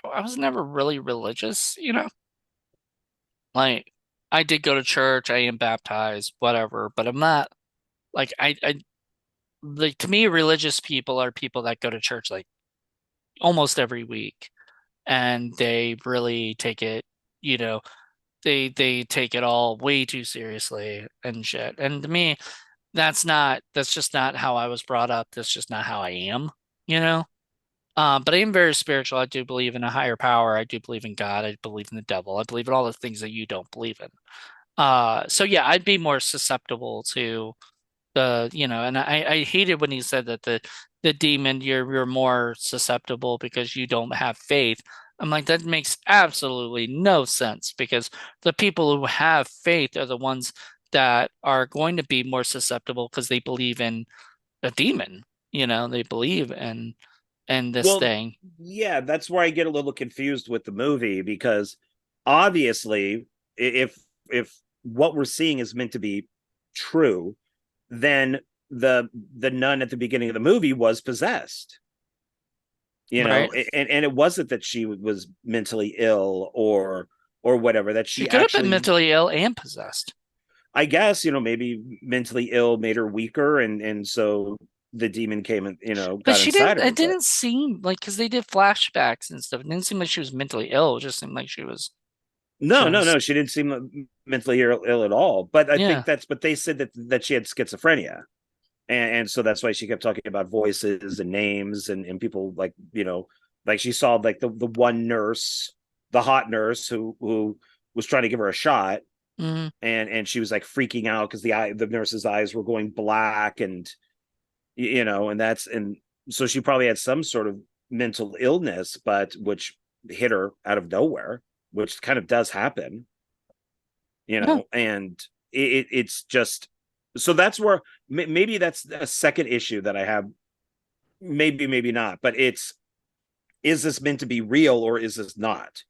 was never really religious, you know? Like I did go to church, I am baptized, whatever, but I'm not like I like to me religious people are people that go to church like almost every week and they really take it, you know, they take it all way too seriously and shit. And to me, that's just not how I was brought up. That's just not how I am, you know? But I am very spiritual. I do believe in a higher power. I do believe in God. I believe in the devil. I believe in all the things that you don't believe in. So yeah, I'd be more susceptible to and I hated when he said that the demon you're more susceptible because you don't have faith. I'm like, that makes absolutely no sense because the people who have faith are the ones that are going to be more susceptible because they believe in a demon. They believe in this Well, thing. yeah, that's where I get a little confused with the movie because obviously if what we're seeing is meant to be true, then the nun at the beginning of the movie was possessed. Right. And it wasn't that she was mentally ill or whatever, that She she could have been actually, mentally ill and possessed. I guess, maybe mentally ill made her weaker, and so the demon came and But got she inside didn't, her. it But didn't seem like, because they did flashbacks and stuff. It didn't seem like she was mentally ill. It just seemed like she was no, no, just, no, she didn't seem mentally ill at all. But I yeah. think but they said that she had schizophrenia, and so that's why she kept talking about voices and names, and people, like, like she saw like the one nurse, the hot nurse who was trying to give her a shot, Mm, and she was like freaking out because the nurse's eyes were going black, and so she probably had some sort of mental illness, but which hit her out of nowhere, which kind of does happen, yeah. and it's just, so that's where maybe that's a second issue that I have. Maybe not, but is this meant to be real or is this not?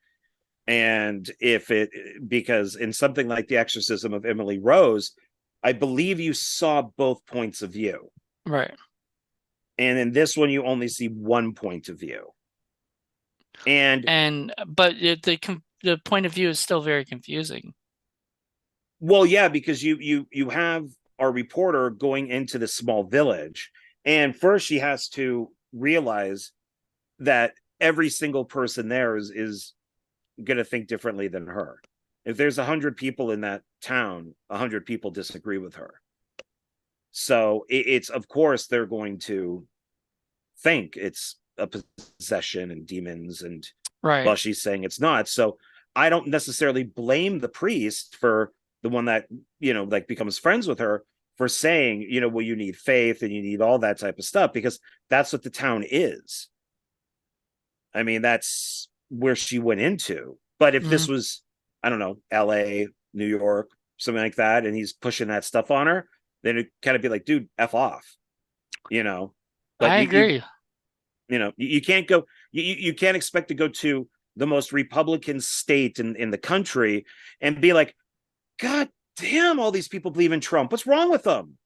And if it because in something like The Exorcism of Emily Rose, I believe you saw both points of view, Right. and in this one you only see one point of view. And But the point of view is still very confusing. well, yeah, because you have our reporter going into this small village, and first she has to realize that every single person there is going to think differently than her. If there's 100 people in that town, 100 people disagree with her. So it's, of course they're going to think it's a possession and demons, and Right. well, she's saying it's not. So I don't necessarily blame the priest, for the one that like becomes friends with her, for saying, well, you need faith and you need all that type of stuff, because that's what the town is. I mean, that's where she went into. But if Mm, this was, I don't know, LA, New York, something like that, and he's pushing that stuff on her, then it kind of be like, dude, F off, you know. But I agree. you can't go, you can't expect to go to the most Republican state in the country and be like, God damn, all these people believe in Trump. What's wrong with them?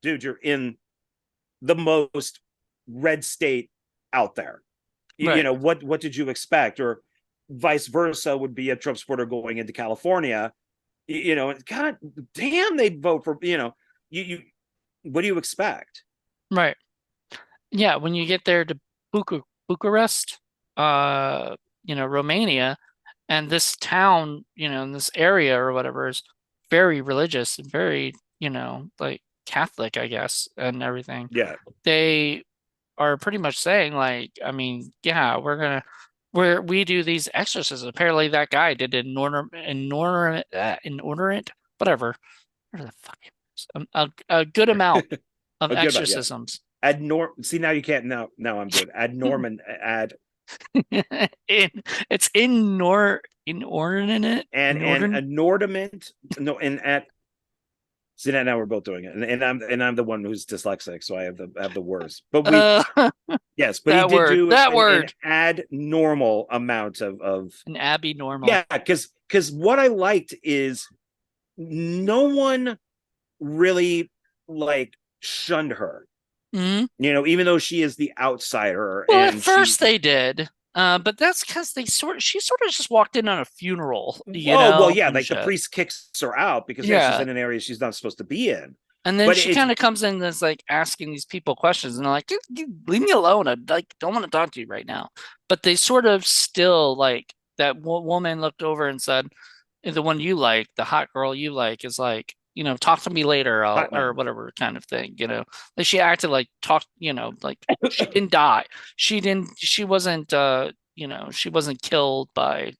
Dude, you're in the most red state out there. Right. What did you expect? Or vice versa would be a Trump supporter going into California. God damn, they vote for, you what do you expect? Right. Yeah. When you get there to Bucharest, uh, Romania, and this town, in this area or whatever is very religious and very, like Catholic, I guess, and everything. Yeah. They are pretty much saying like, I mean, yeah, we do these exorcisms. Apparently that guy did inordinate, whatever. Where the fuck it is? A good amount of A good amount, yeah. exorcisms. Add Norm. See, now you can't. Now I'm good. Add Norman. Add. In it's in Nor and inordinate. an ornament. No, and at see that now we're both doing it, and I'm the one who's dyslexic, so I have the worst. But we Uh, yes, but he that did word, do that an word, add normal amount of an Abby normal. yeah, because what I liked is no one really like shunned her, Hmm. even though she is the outsider Well, at and first she they did, but that's because she sort of just walked in on a funeral, oh well yeah, and like the shit. priest kicks her out because yeah, she's Yeah. in an area she's not supposed to be in. And then But she it's kind of comes in as like asking these people questions, and they're like, Leave me alone. I like don't want to talk to you right now." But they sort of still like that woman looked over and said, "The one you like, the hot girl you like, is like, talk to me later, hot or mom. whatever kind of thing." Like she acted like talk, like she didn't die. She wasn't, she wasn't killed by,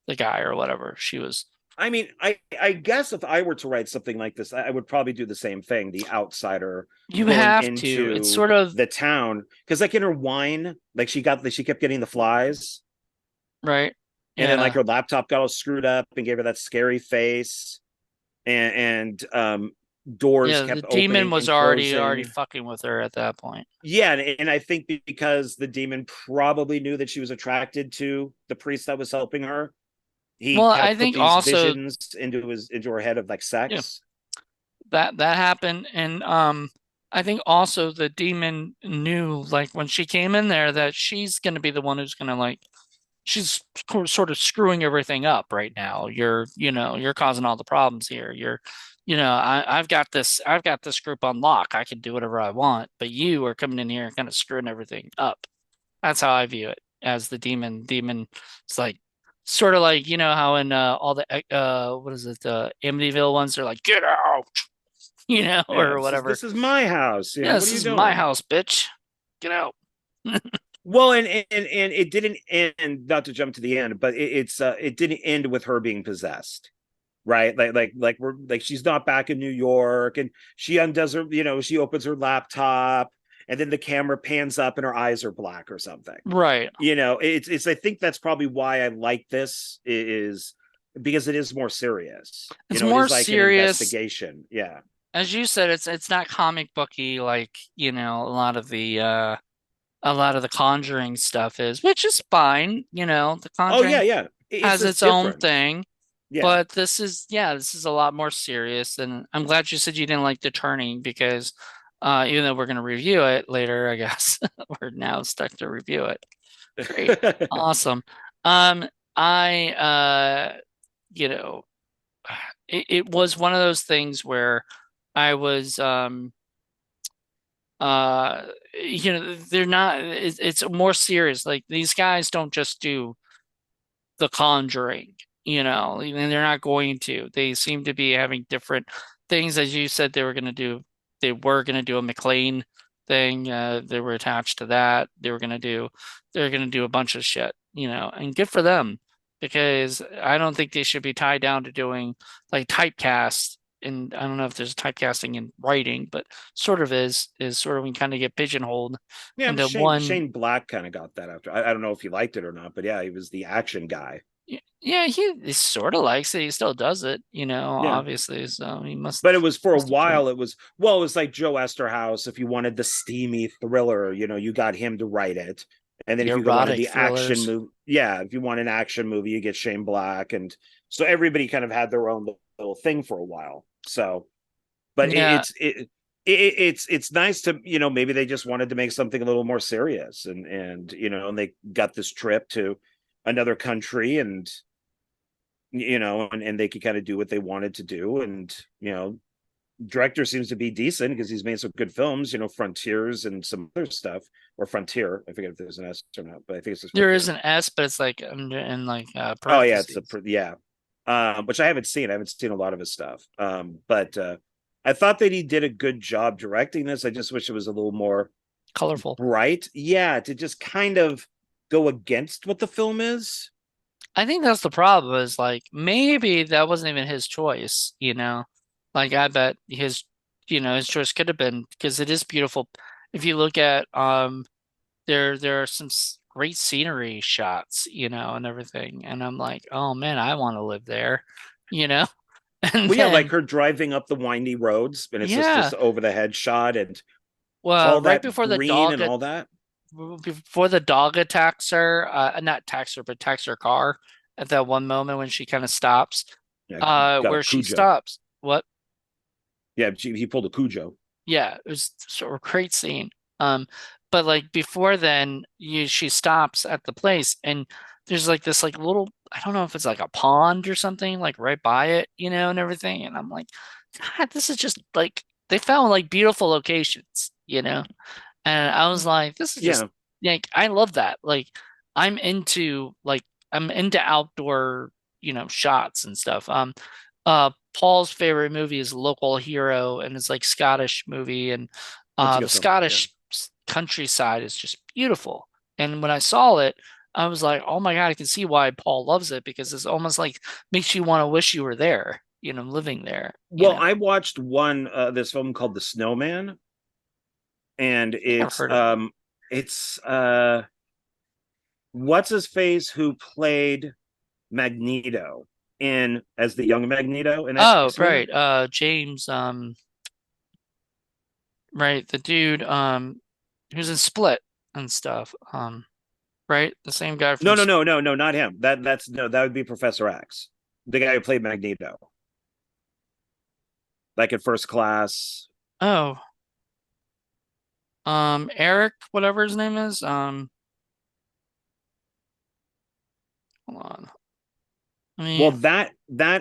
the guy or whatever. She was. I mean, I guess if I were to write something like this, I would probably do the same thing. The outsider You going have to. It's into sort of the town because, like in her wine, like she kept getting the flies, right. and then like Yeah. her laptop got all screwed up and gave her that scary face, and doors Yeah, the kept demon opening was and already closing. fucking with her at that point. Yeah, and I think because the demon probably knew that she was attracted to the priest that was helping her, he Well, kind I of put think these also, visions into her head of like yeah, sex. that happened, and I think also the demon knew, like, when she came in there, that she's going to be the one who's going to, like, she's sort of screwing everything up right now. You're causing all the problems here. I've got this group on lock. I can do whatever I want, but you are coming in here and kind of screwing everything up. That's how I view it, as the demon. Demon, it's like sort of like, how in all the what is it, the Amityville ones, they're like, get out, Yeah, or whatever. this is my house. Yeah, What this are you is my doing? house, bitch. Get out. Well, and it didn't end. Not to jump to the end, but it didn't end with her being possessed, right? Like we're like she's not back in New York, and she undoes her. She opens her laptop, and then the camera pans up, and her eyes are black or something. Right. It's. I think that's probably why I like this is because it is more serious. It's It more is like an serious. investigation. Yeah. As you said, it's not comic booky like, a lot of the Conjuring stuff is, which is fine. The Oh yeah, Conjuring yeah. It's has just its own different. thing. Yeah. But this is a lot more serious, and I'm glad you said you didn't like The Turning, because even though we're going to review it later, I guess we're now stuck to review it. Great, awesome. I you know, it was one of those things where I was uh they're not. It's more serious. Like, these guys don't just do The Conjuring, and they're not going to. They seem to be having different things, as you said they were going to do. They were going to do a McLean thing. They were attached to that. They're going to do a bunch of shit, and good for them, because I don't think they should be tied down to doing like typecast. And I don't know if there's typecasting in writing, but sort of is sort of, we kind of get pigeonholed Yeah, into Shane one. Shane Black kind of got that after. I don't know if he liked it or not, but yeah, he was the action guy. Yeah, he sort of likes it. He still does it, Yeah. obviously. So he But it was for a must enjoy it. while, it was like Joe Esterhaus. If you wanted the steamy thriller, you got him to write it. And then The if you wanted erotic the action thrillers. movie, yeah, if you want an action movie, you get Shane Black. And so everybody kind of had their own little thing for a while. So, but Yeah, it's nice to, maybe they just wanted to make something a little more serious, and they got this trip to another country, and they could kind of do what they wanted to do. And director seems to be decent because he's made some good films, Frontiers and some other stuff, or Frontier. I forget if there's an S or not, but I think it's just there is Frontier. an S, but it's like in like Oh yeah, it's parentheses. yeah. Which I haven't seen. I haven't seen a lot of his stuff. But I thought that he did a good job directing this. I just wish it was a little more Colorful. bright. Yeah, to just kind of go against what the film is. I think that's the problem, is like maybe that wasn't even his choice. Like, I bet his choice could have been, because it is beautiful. If you look at there are some great scenery shots, and everything. And I'm like, oh man, I want to live there, you know? And Well, yeah, like then, her driving up the windy roads, and it's just yeah, this over the head shot and well, all right that before green and all that. the dog attacks her, not attacks her, but attacks her car at that one moment when she kind of stops, Yeah, got a where she Cujo. stops. What? Yeah, he pulled a Cujo. Yeah, it was sort of a great scene. Um, but like before then, she stops at the place and there's like this like little, I don't know if it's like a pond or something like right by it, and everything. And I'm like, God, this is just like they found like beautiful locations. And I was like, this is just Yeah, like I love that. Like I'm into like I'm into outdoor, shots and stuff. Paul's favorite movie is Local Hero, and it's like Scottish movie, and that's a the good film. Yeah. Scottish countryside is just beautiful. And when I saw it, I was like, oh my God, I can see why Paul loves it because it's almost like makes you want to wish you were there, living there, Well, I watched one this film called The Snowman, and I think I've heard of it. it's what's his face who played Magneto in as the young Magneto in Oh, X-Men. right. James, right, the dude, who's in Split and stuff. Right? The same guy from No, no, no, no, no, not him. That's no, that would be Professor X, the guy who played Magneto, like in First Class. Oh, Eric, whatever his name is. Hold on. I Well, mean, that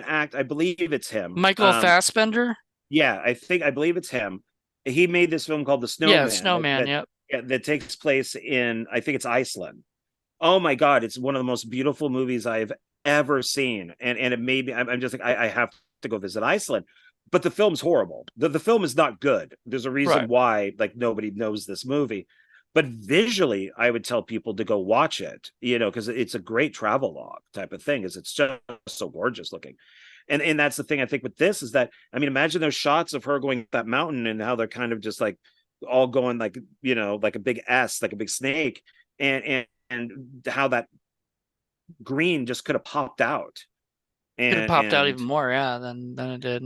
act, I believe it's him. Michael Fassbender? Yeah, I believe it's him. He made this film called The Yeah, Snowman Snowman, yep. that takes place in, I think it's Iceland. Oh my God, it's one of the most beautiful movies I've ever seen, and it made me. I'm just like I have to go visit Iceland, but the film's horrible. The film is not good. There's a reason Right. why like nobody knows this movie, but visually, I would tell people to go watch it. Because it's a great travel log type of thing. Is it's just so gorgeous looking. And that's the thing I think with this is that, I mean, imagine those shots of her going up that mountain and how they're kind of just like all going like like a big S, like a big snake, and how that green just could have popped out. Could have and popped out even and more, yeah, than it did.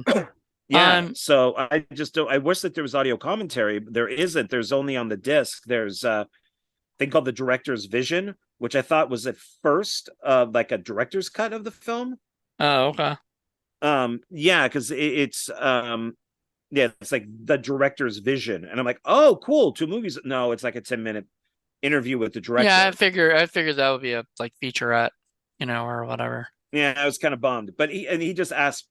yeah, Um, so I just don't, I wish that there was audio commentary, but there isn't. There's only on the disc. There's a thing called the director's vision, which I thought was at first like a director's cut of the film. oh, okay. Yeah, because it's yeah, it's like the director's vision, and I'm like, oh cool, two movies. No, it's like a 10-minute interview with the Yeah, director. I figured that would be a like featurette, or whatever. Yeah, I was kind of bummed, but he just asked,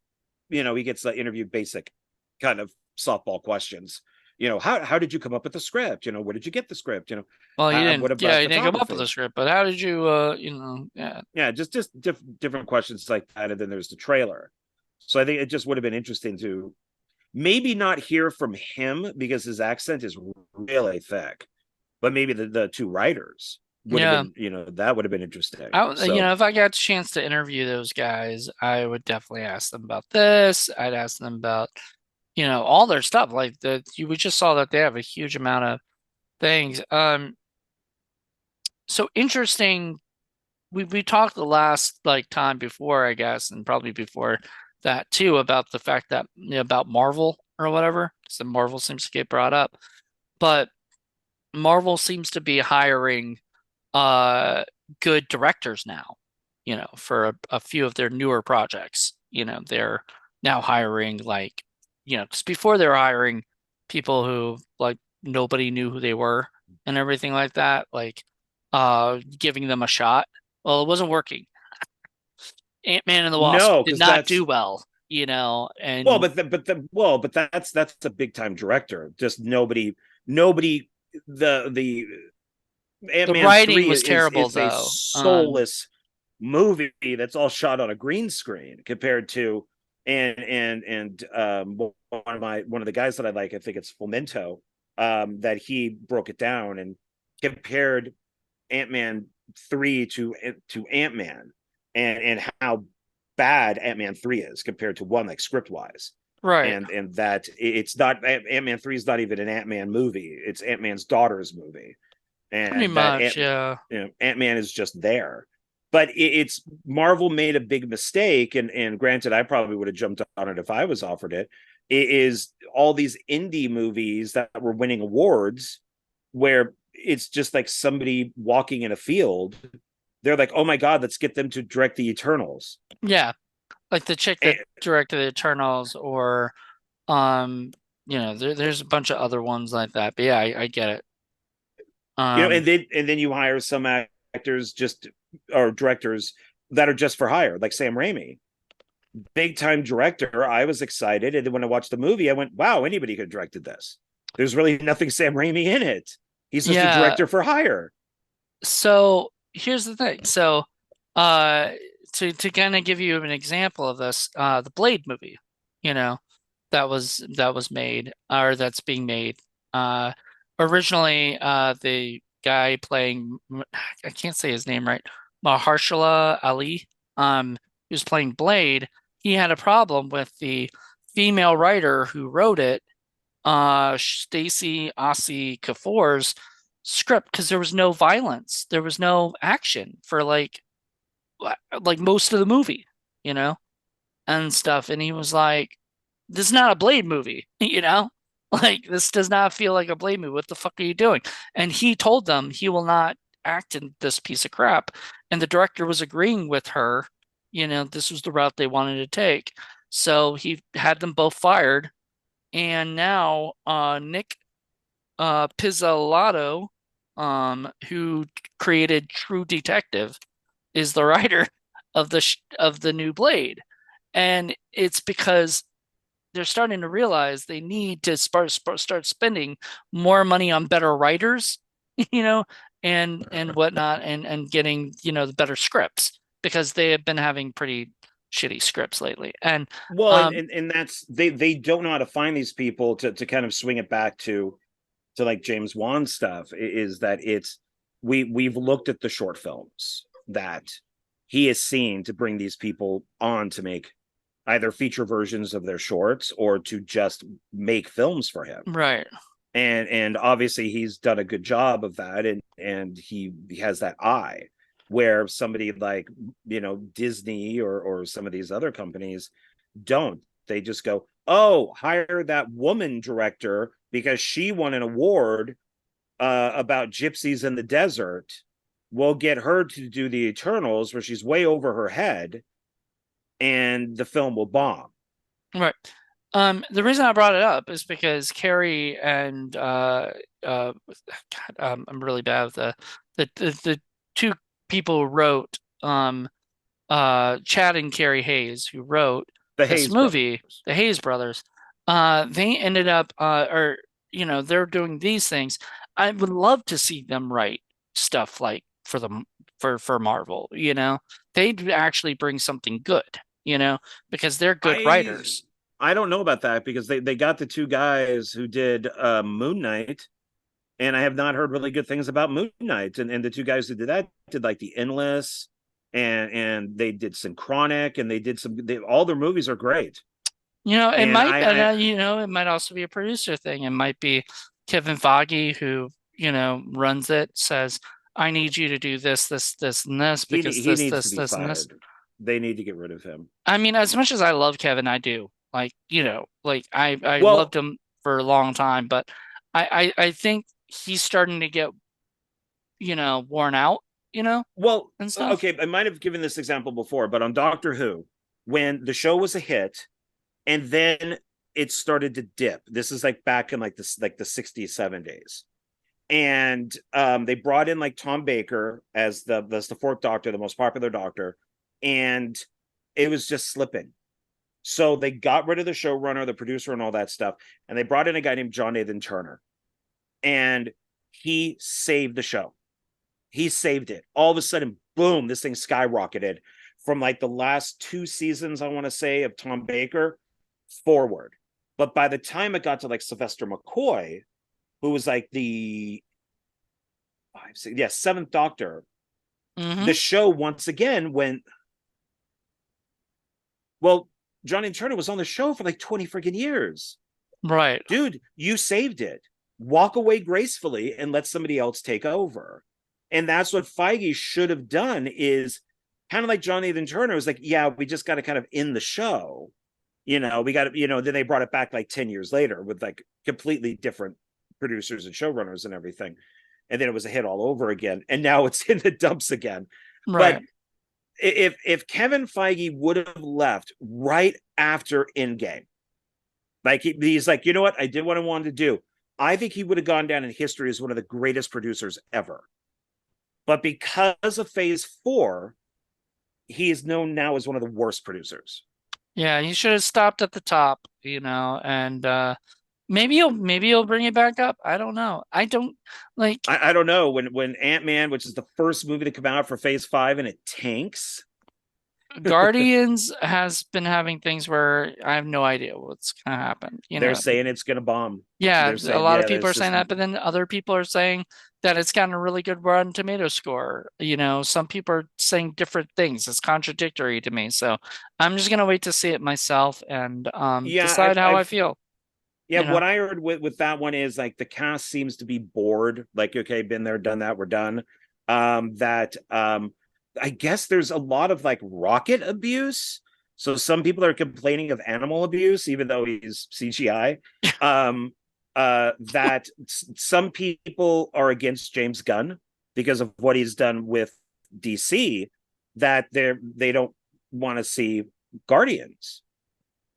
he gets interviewed basic kind of softball questions. How did you come up with the script? Where did you get the script? Well, What yeah, about you didn't come up with a photography? script, but how did you, yeah, Yeah, just different questions like that, and then there's the trailer. So I think it just would have been interesting to maybe not hear from him because his accent is really thick, but maybe the two writers would have yeah. been, that would have been interesting. So If I got a chance to interview those guys, I would definitely ask them about this. I'd ask them about, all their stuff. Like we just saw that they have a huge amount of things. So interesting. We talked the last like time before, I guess, and probably before that too, about the fact that about Marvel or whatever. So Marvel seems to get brought up, but Marvel seems to be hiring uh good directors now, for a few of their newer projects. They're now hiring like, because before they were hiring people who like nobody knew who they were and everything like that, like giving them a shot. Well, it wasn't working. Ant-Man and the Wasp no, did because not do that's well, well, and but that's a big time director. Just nobody. The Ant the Man writing 3 was terrible is a though. soulless movie that's all shot on a green screen compared to one of the guys that I like, I think it's Fomento, that he broke it down and compared Ant-Man 3 to Ant-Man, and how bad Ant-Man 3 is compared to one, like script wise. Right. And that it's not, Ant-Man 3 is not even an Ant-Man movie, it's Ant-Man's daughter's movie. Pretty and that much, yeah. Ant-Man is just there. But it's Marvel made a big mistake, and granted, I probably would have jumped on it if I was offered it. It is all these indie movies that were winning awards, where it's just like somebody walking in a field. They're like, "Oh my god, let's get them to direct the Eternals." Yeah. Like the chick that And, directed the Eternals or there's a bunch of other ones like that. But yeah, I get it. Um and then you hire some actors just or directors that are just for hire, like Sam Raimi, big time director. I was excited, and then when I watched the movie, I went, "Wow, anybody could have directed this." There's really nothing Sam Raimi in it. He's just a yeah, director for hire. so here's the thing. So uh to kind of give you an example of this, the Blade movie, you know, that was made or that's being made. Uh Originally the guy playing I can't say his name right, Mahershala Ali, who's playing Blade, he had a problem with the female writer who wrote it, Stacey Ossie Kafour's script, because there was no violence, there was no action for like most of the movie, you know, and stuff. And he was like, "This is not a Blade movie, you know." Like this does not feel like a Blade movie. What the fuck are you doing? And he told them he will not act in this piece of crap. And the director was agreeing with her, this was the route they wanted to take. So he had them both fired. And now Nick Pizzolatto, who created True Detective, is the writer of the new Blade, and it's because they're starting to realize they need to start spending more money on better writers, you know, and whatnot, and getting the better scripts because they have been having pretty shitty scripts lately, and Well, and um and, and that's they don't know how to find these people to kind of swing it back to like James Wan stuff. Is that it's we've looked at the short films that he has seen to bring these people on to make either feature versions of their shorts or to just make films for him. right, And obviously he's done a good job of that, and he has that eye where somebody like Disney or some of these other companies don't. They just go, "Oh, hire that woman director because she won an award about gypsies in the desert. We'll get her to do the Eternals where she's way over her head, and the film will bomb." right. The reason I brought it up is because Carrie and God, I'm really bad with the two people who wrote Chad and Carrie Hayes, who wrote The this Hayes movie, brothers. the Hayes brothers. They ended up or they're doing these things. I would love to see them write stuff like for Marvel, They'd actually bring something good, because they're good I writers. I don't know about that because they got the two guys who did Moon Knight, and I have not heard really good things about Moon Knight. And the two guys who did that did like the Endless, and they did Synchronic, and they did all their movies are great. It And might, and I it might also be a producer thing. It might be Kevin Feige who, runs it, says, "I need you to do this, this, this, and this because he this, needs to this, be this, and this." fired. They need to get rid of him. I mean, as much as I love Kevin, I do. Like, like I loved Well, him for a long time, but I think he's starting to get, worn out, and stuff. okay. I might have given this example before, but on Doctor Who, when the show was a hit, and then it started to dip. This is like back in like the 60s, 70s. And they brought in like Tom Baker as the fourth Doctor, the most popular Doctor, and it was just slipping. So they got rid of the showrunner, the producer, and all that stuff, and they brought in a guy named John Nathan Turner, and he saved the show. He saved it. All of a sudden, boom! This thing skyrocketed from like the last two seasons, I want to say, of Tom Baker forward. But by the time it got to like Sylvester McCoy, who was like the seventh Doctor, the Hmm. show once again went, well, Johnny Turner was on the show for like 20 freaking years. Right. Dude, you saved it. walk away gracefully and let somebody else take over. And that's what Feige should have done, is kind of like John Nathan Turner was like, yeah, we just got to kind of end the show. We got to, then they brought it back like 10 years later with like completely different producers and showrunners and everything. And then it was a hit all over again. And now it's in the dumps again. But Right. if Kevin Feige would have left right after Endgame, like he's like, you know what? I did what I wanted to do. I think he would have gone down in history as one of the greatest producers ever. But because of Phase 4, he is known now as one of the worst producers. Yeah, he should have stopped at the top, and maybe he'll bring it back up. I don't know. I don't like I don't know, when Ant-Man, which is the first movie to come out for Phase 5, and it tanks. Guardians has been having things where I have no idea what's gonna happen. They're saying it's going to bomb. Yeah, They're a saying, lot of yeah, people are it's saying just, that, but then other people are saying that it's gotten a really good Rotten Tomato score. Some people are saying different things. It's contradictory to me. So I'm just gonna wait to see it myself and yeah, decide how I I've feel, yeah, you know. what I heard with that one is like the cast seems to be bored. Like, okay, been there, done that, we're done. That I guess there's a lot of like rocket abuse. So some people are complaining of animal abuse, even though he's CGI. Um, that some people are against James Gunn because of what he's done with DC, that they don't want to see Guardians.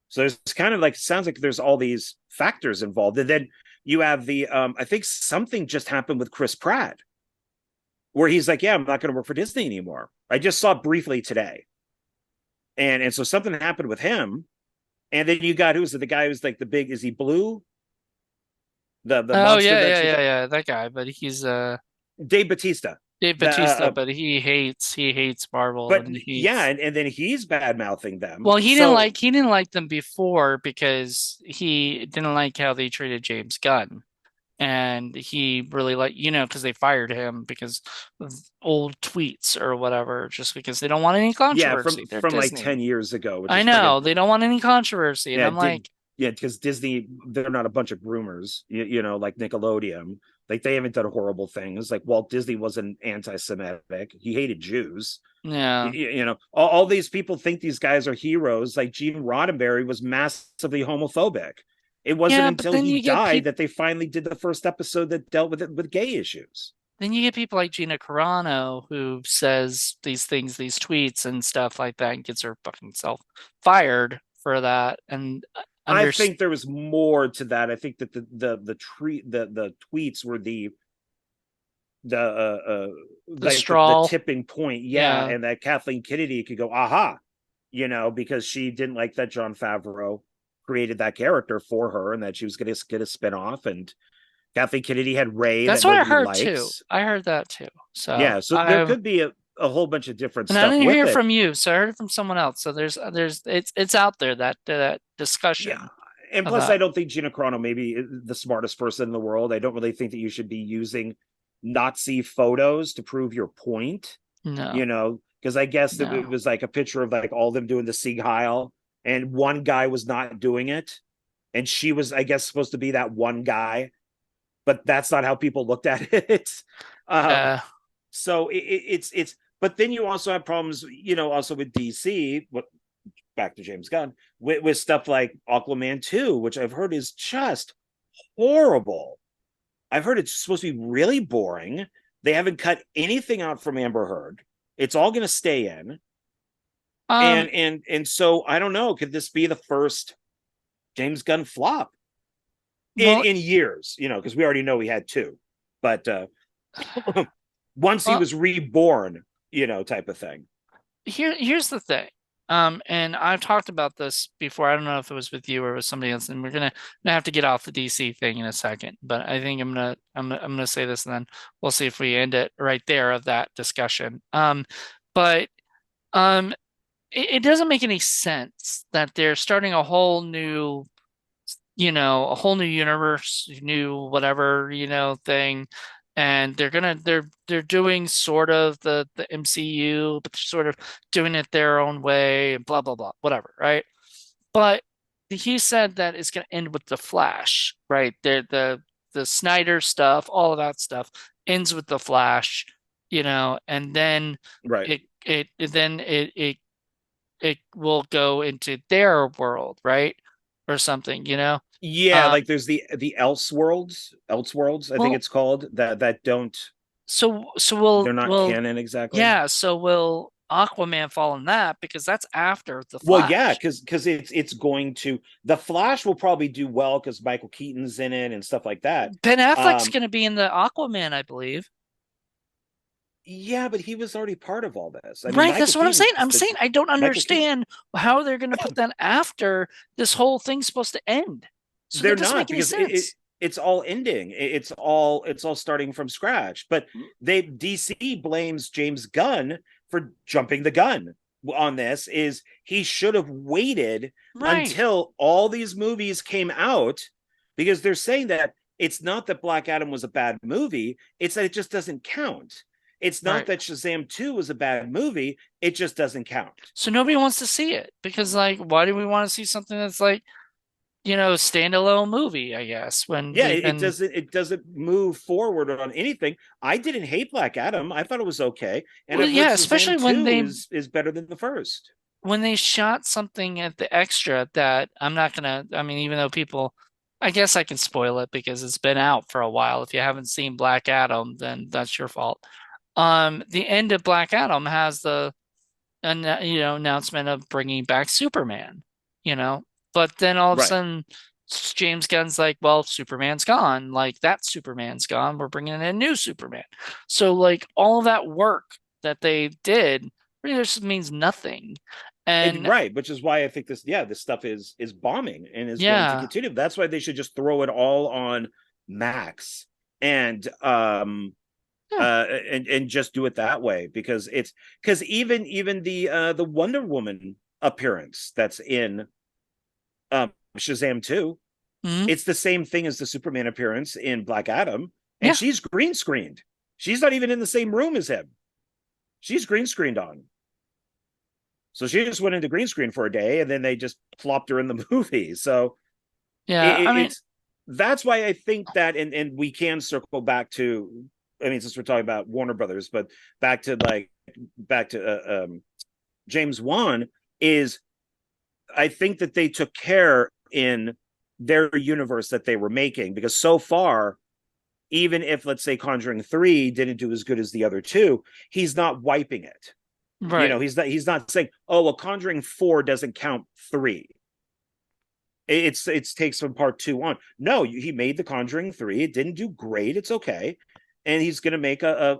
So there's kind of like, sounds like there's all these factors involved. And then you have the I think something just happened with Chris Pratt where he's like, yeah, I'm not going to work for Disney anymore. I just saw it briefly today. And so something happened with him. And then you got, who's it, the guy who's like the big, is he Blue? The Oh monster yeah, that yeah, you yeah, got, yeah, that guy. But he's Dave Batista. Dave The Batista, but he hates Marvel but and yeah, he's and then he's bad mouthing them. well, he didn't So like he didn't like them before because he didn't like how they treated James Gunn. And he really because they fired him because of old tweets or whatever, just because they don't want any yeah, controversy. They're from like Disney. 10 years ago, which I is friggin', know they don't want any controversy, and yeah, I'm like, yeah, because Disney, they're not a bunch of groomers, like Nickelodeon. Like they haven't done horrible things. Like Walt Disney wasn't anti-Semitic. He hated Jews. yeah, All these people think these guys are heroes. Like Gene Roddenberry was massively homophobic. It wasn't yeah, but until then he you get died people. that they finally did the first episode that dealt with it with gay issues. Then you get people like Gina Carano who says these things, these tweets and stuff like that, and gets her fucking self fired for that. And I under think there was more to that. I think that the tweets were the the straw, tipping point, yeah, yeah, and that Kathleen Kennedy could go, aha, because she didn't like that Jon Favreau created that character for her, and that she was going to get a spinoff, and Kathleen Kennedy had Ray that's that what I nobody heard too. likes. I heard that too. So Yeah, so there I could be a whole bunch of different And I stuff didn't with hear it it. from you, so I heard it from someone else. So it's out there that Yeah. discussion And of plus, I that. don't think Gina Carano may be the smartest person in the world. I don't really think that you should be using Nazi photos to prove your point, No, because I guess it no. was like a picture of like all of them doing the Sieg Heil, and one guy was not doing it. And she was, I guess, supposed to be that one guy, but that's not how people looked at it. Um, Yeah. so but then you also have problems, also with DC, what, back to James Gunn, with stuff like Aquaman 2, which I've heard is just horrible. I've heard it's supposed to be really boring. They haven't cut anything out from Amber Heard. It's all going to stay in. Um. And so I don't know. Could this be the first James Gunn flop Well. in years? Because we already know we had two, but once he Well. was reborn, type of thing. Here's the thing. And I've talked about this before. I don't know if it was with you or with somebody else, and we're gonna have to get off the DC thing in a second. But I think I'm gonna say this, and then we'll see if we end it right there of that discussion. But um, it doesn't make any sense that they're starting a whole new universe, new whatever, thing. And they're doing sort of the MCU, but they're sort of doing it their own way and blah blah blah, whatever, right? But he said that it's gonna end with the Flash, right? The the Snyder stuff, all of that stuff ends with the Flash, and then Right. it will go into their world, right? Or something, Yeah, Um, like there's the Elseworlds, I think well, it's called, that don't, so they're not canon exactly. yeah, so will Aquaman fall in that because that's after the Well, yeah, Flash. because it's going to, the Flash will probably do well because Michael Keaton's in it and stuff like that. Ben Affleck's Um, going to be in the Aquaman, I believe. yeah, but he was already part of all this. I mean, Right, Michael that's what I'm saying. Keaton's I'm the saying I don't Michael Keaton. understand how they're going to put that after this whole thing's supposed to end. So They're that doesn't make not, any because sense. it's all ending. It's all starting from scratch. But they DC blames James Gunn for jumping the gun on this. Is he should have waited Right, until all these movies came out, because they're saying that it's not that Black Adam was a bad movie, it's that it just doesn't count. It's not right. that Shazam 2 was a bad movie, it just doesn't count. So nobody wants to see it because, like, why do we want to see something that's like, standalone movie, I guess, when Yeah, we've been, it doesn't move forward on anything. I didn't hate Black Adam. I thought it was okay. And well, I've heard yeah, Shazam especially when 2 they is better than the first. shot something at the extra that I'm not gonna, I mean, even though people, I guess I can spoil it because it's been out for a while. If you haven't seen Black Adam, then that's your fault. The end of Black Adam has the announcement of bringing back Superman, you know, but then all of a Right. sudden James Gunn's like, well, Superman's gone, like that Superman's gone. We're bringing in a new Superman. So like all of that work that they did pretty much means nothing. And Right, which is why I think this stuff is bombing and is going to yeah, continue. That's why they should just throw it all on Max, and yeah, and just do it that way, because even the Wonder Woman appearance that's in Shazam 2, mhm, it's the same thing as the Superman appearance in Black Adam, and yeah. she's green screened. She's not even in the same room as him. She's green screened on. So she just went into green screen for a day, and then they just plopped her in the movie. So Yeah, I mean, it's that's why I think that, and we can circle back to. I mean, since we're talking about Warner Brothers, but back to James Wan, is I think that they took care in their universe that they were making, because so far, even if, let's say, Conjuring 3 didn't do as good as the other two, he's not wiping it. right. He's not saying, oh well, Conjuring 4 doesn't count 3. It's takes from part 2 on. No, he made the Conjuring 3. It didn't do great. It's okay. And he's going to make a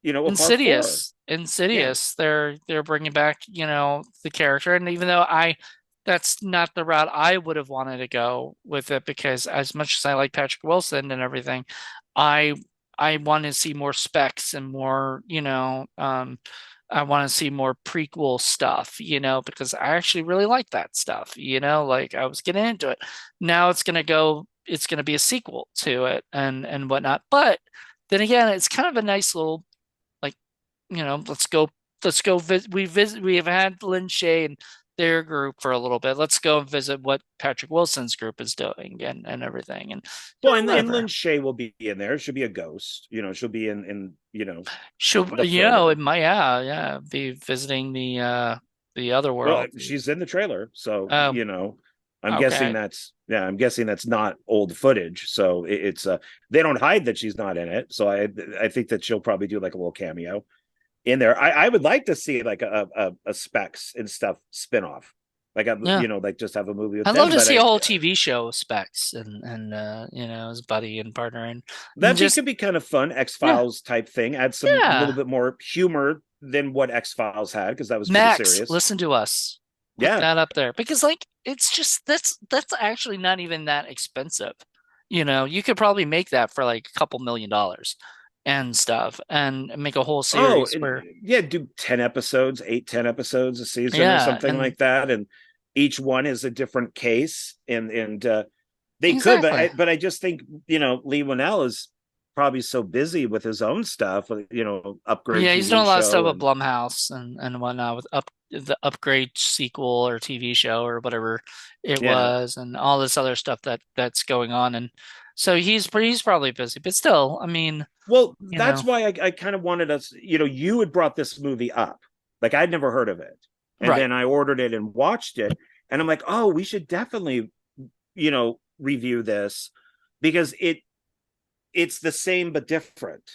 part 4. Yeah. Insidious. They're bringing back, the character, and even though that's not the route I would have wanted to go with it because as much as I like Patrick Wilson and everything, I I want to see more specs and more, I want to see more prequel stuff, because I actually really like that stuff, like I was getting into it. Now it's gonna be a sequel to it and whatnot. But then again, it's kind of a nice little like, let's go we have had Lin Shaye and their group for a little bit. Let's go and visit what Patrick Wilson's group is doing and everything. And Well, and Lin whatever. Shaye will be in there. She'll be a ghost. She'll be in She'll, the photo. it might, yeah, be visiting the other Well, world. she's in the trailer, so Oh, I'm guessing okay. that's, yeah, I'm guessing that's not old footage. So it's they don't hide that she's not in it. So I think that she'll probably do like a little cameo in there. I would like to see like a Specs and stuff spinoff, like Yeah. like just have a movie with I'd love them. to But see a whole TV show of Specs and his buddy and partner and that just could be kind of fun, X yeah, Files type thing. Add some little yeah. bit more humor than what X Files had, because that was pretty Max, serious. listen to us. Put Yeah. that up there because like it's just that's actually not even that expensive. You could probably make that for like a couple $1 million and stuff and make a whole Oh, series and where yeah, do 10 episodes, 8, 10 episodes a season or yeah, something and like that. And each one is a different case. And they could, but exactly. I just think, Lee Winnell is probably so busy with his own stuff, Upgrade Yeah, he's doing TV a lot of stuff show. with And Blumhouse and whatnot with the Upgrade sequel or TV show or whatever it yeah, was, and all this other stuff that's going on. And So he's probably busy, but still, I mean, Well, you that's know, why I kind of wanted us, you had brought this movie up. Like I'd never heard of it. And right, then I ordered it and watched it. And I'm like, oh, we should definitely, review this because it's the same but different.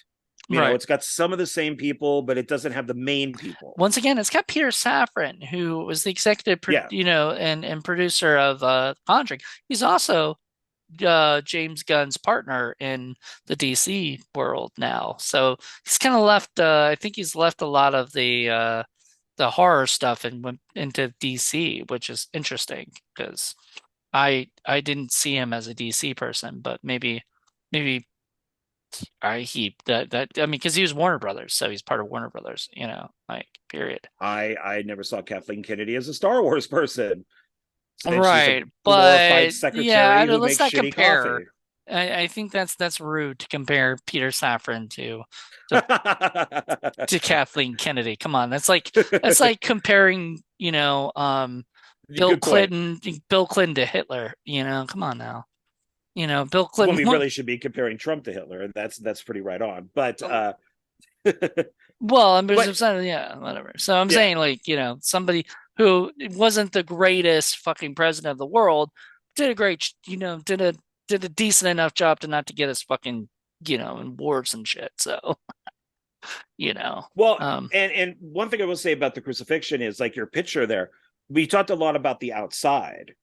right. It's got some of the same people, but it doesn't have the main people. Once again, it's got Peter Safran, who was the executive, Yeah. and producer of Conjuring. He's also James Gunn's partner in the DC world now. So he's kind of left. I think he's left a lot of the horror stuff and went into DC, which is interesting because I didn't see him as a DC person, but maybe I he that I mean because he was Warner Brothers, so he's part of Warner Brothers, like period. I never saw Kathleen Kennedy as a Star Wars person. Instead, she's a Right, glorified but yeah, secretary who let's makes not shitty compare. coffee. I think that's rude to compare Peter Safran to to Kathleen Kennedy. Come on, that's like comparing, Good point. Bill Clinton to Hitler. Come on now. Bill When Clinton. we really should be comparing Trump to Hitler, and that's pretty right on. But Well, but yeah, whatever. So I'm yeah, saying, like, somebody who wasn't the greatest fucking president of the world did a great, did a decent enough job to not to get us fucking, in wars and shit. So, you know, well, um, and one thing I will say about the crucifixion is like your picture there. We talked a lot about the outside,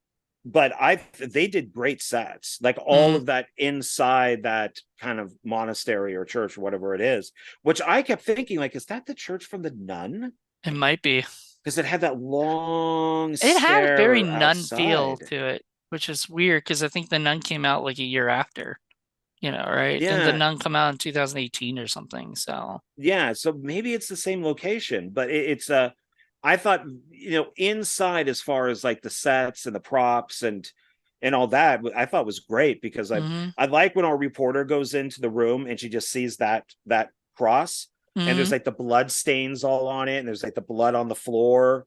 but they did great sets, like all mhm, of that inside that kind of monastery or church or whatever it is, which I kept thinking, like, is that the church from the Nun? it might be. Because it had that long It had a very stair nun feel outside. to it, which is weird because I think the nun came out like a year after, right? Didn't the Yeah, nun come out in 2018 or something? So, yeah. So maybe it's the same location, but it's I thought, inside as far as like the sets and the props and all that, I thought was great because hmm I like when our reporter goes into the room and she just sees that cross and there's hmm like the blood stains all on it and there's like the blood on the floor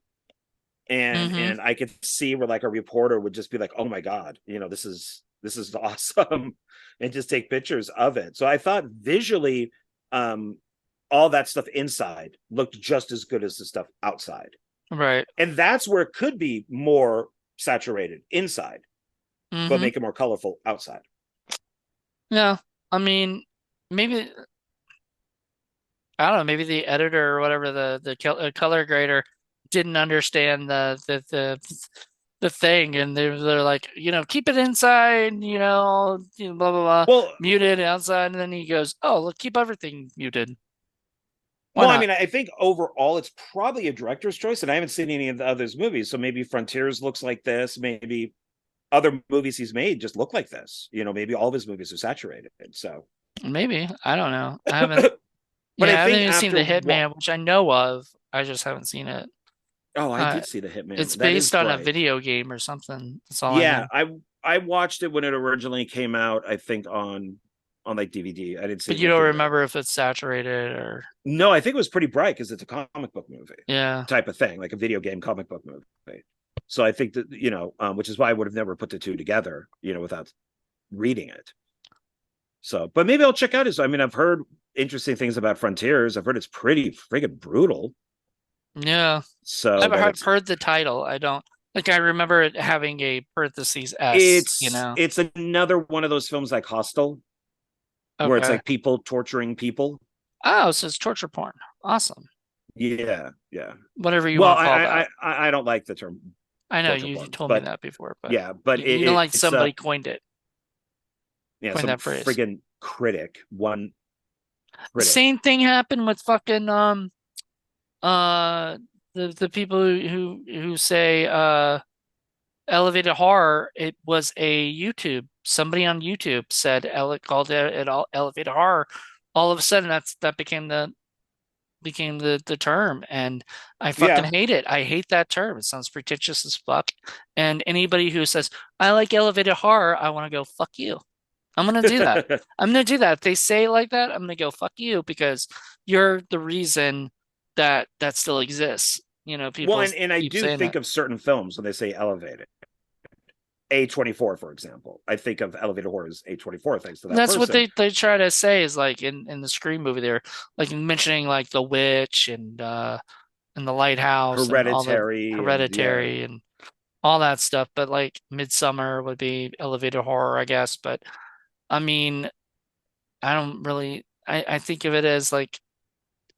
and hmm I could see where like a reporter would just be like, oh my god, this is awesome, and just take pictures of it. So I thought visually, um, all that stuff inside looked just as good as the stuff outside, right. and that's where it could be more saturated inside, but hmm make it more colorful outside. Yeah, I mean, maybe I don't know. Maybe the editor or whatever the color grader didn't understand the thing, and they're like, keep it inside, blah blah blah, Well, muted outside, and then he goes, oh, look, keep everything muted. Why Well, I not? mean, I think overall it's probably a director's choice, and I haven't seen any of the others' movies. So maybe Frontiers looks like this. Maybe other movies he's made just look like this. Maybe all of his movies are saturated. So, Maybe I don't know. I haven't. but I Yeah, I haven't think even seen after the what? Hitman, which I know of. I just haven't seen it. Oh, I Uh, did see the it's Hitman. That is based on a bright. video game or something. That's all I Yeah, know. I watched it when it originally came out. I think on like DVD. I didn't see But it in you the don't theater. remember if it's saturated or No, I think it was pretty bright because it's a comic book movie yeah. type of thing, like a video game comic book movie. So I think that which is why I would have never put the two together, without reading it. So, but maybe I'll check out his. I mean, I've heard interesting things about Frontiers. I've heard it's pretty friggin' brutal. Yeah. So I've that heard, heard the title. I don't like I remember it having a parentheses S, it's another one of those films like Hostel, where it's Okay. like people torturing people. Oh, so it's torture porn. Awesome. Yeah, yeah. Whatever you Well, want to call that. I don't like the term I know torture you porn, told me but that before, but yeah, but you don't like it's somebody coined it, yeah, coined some that phrase. friggin' critic, one The critic. same thing happened with fucking uh the people who say elevated horror. It was a YouTube. Somebody on YouTube said called it all elevated horror. All of a sudden that became the term, and I fucking Yeah. hate it. I hate that term. It sounds pretentious as fuck. And anybody who says I like elevated horror, I want to go fuck you. I'm gonna do that. I'm gonna do that. If they say it like that, I'm gonna go fuck you because you're the reason that still exists. Well, People and I keep do saying think that. of certain films when they say elevated. A24, for example. I think of elevated horror as A24 thanks to that That's what person. they try to say is like in the Scream movie they're like mentioning like the witch and the lighthouse and all the Hereditary and yeah. hereditary and all that stuff. But like Midsummer would be elevated horror, I guess. But I mean, I don't really I think of it as like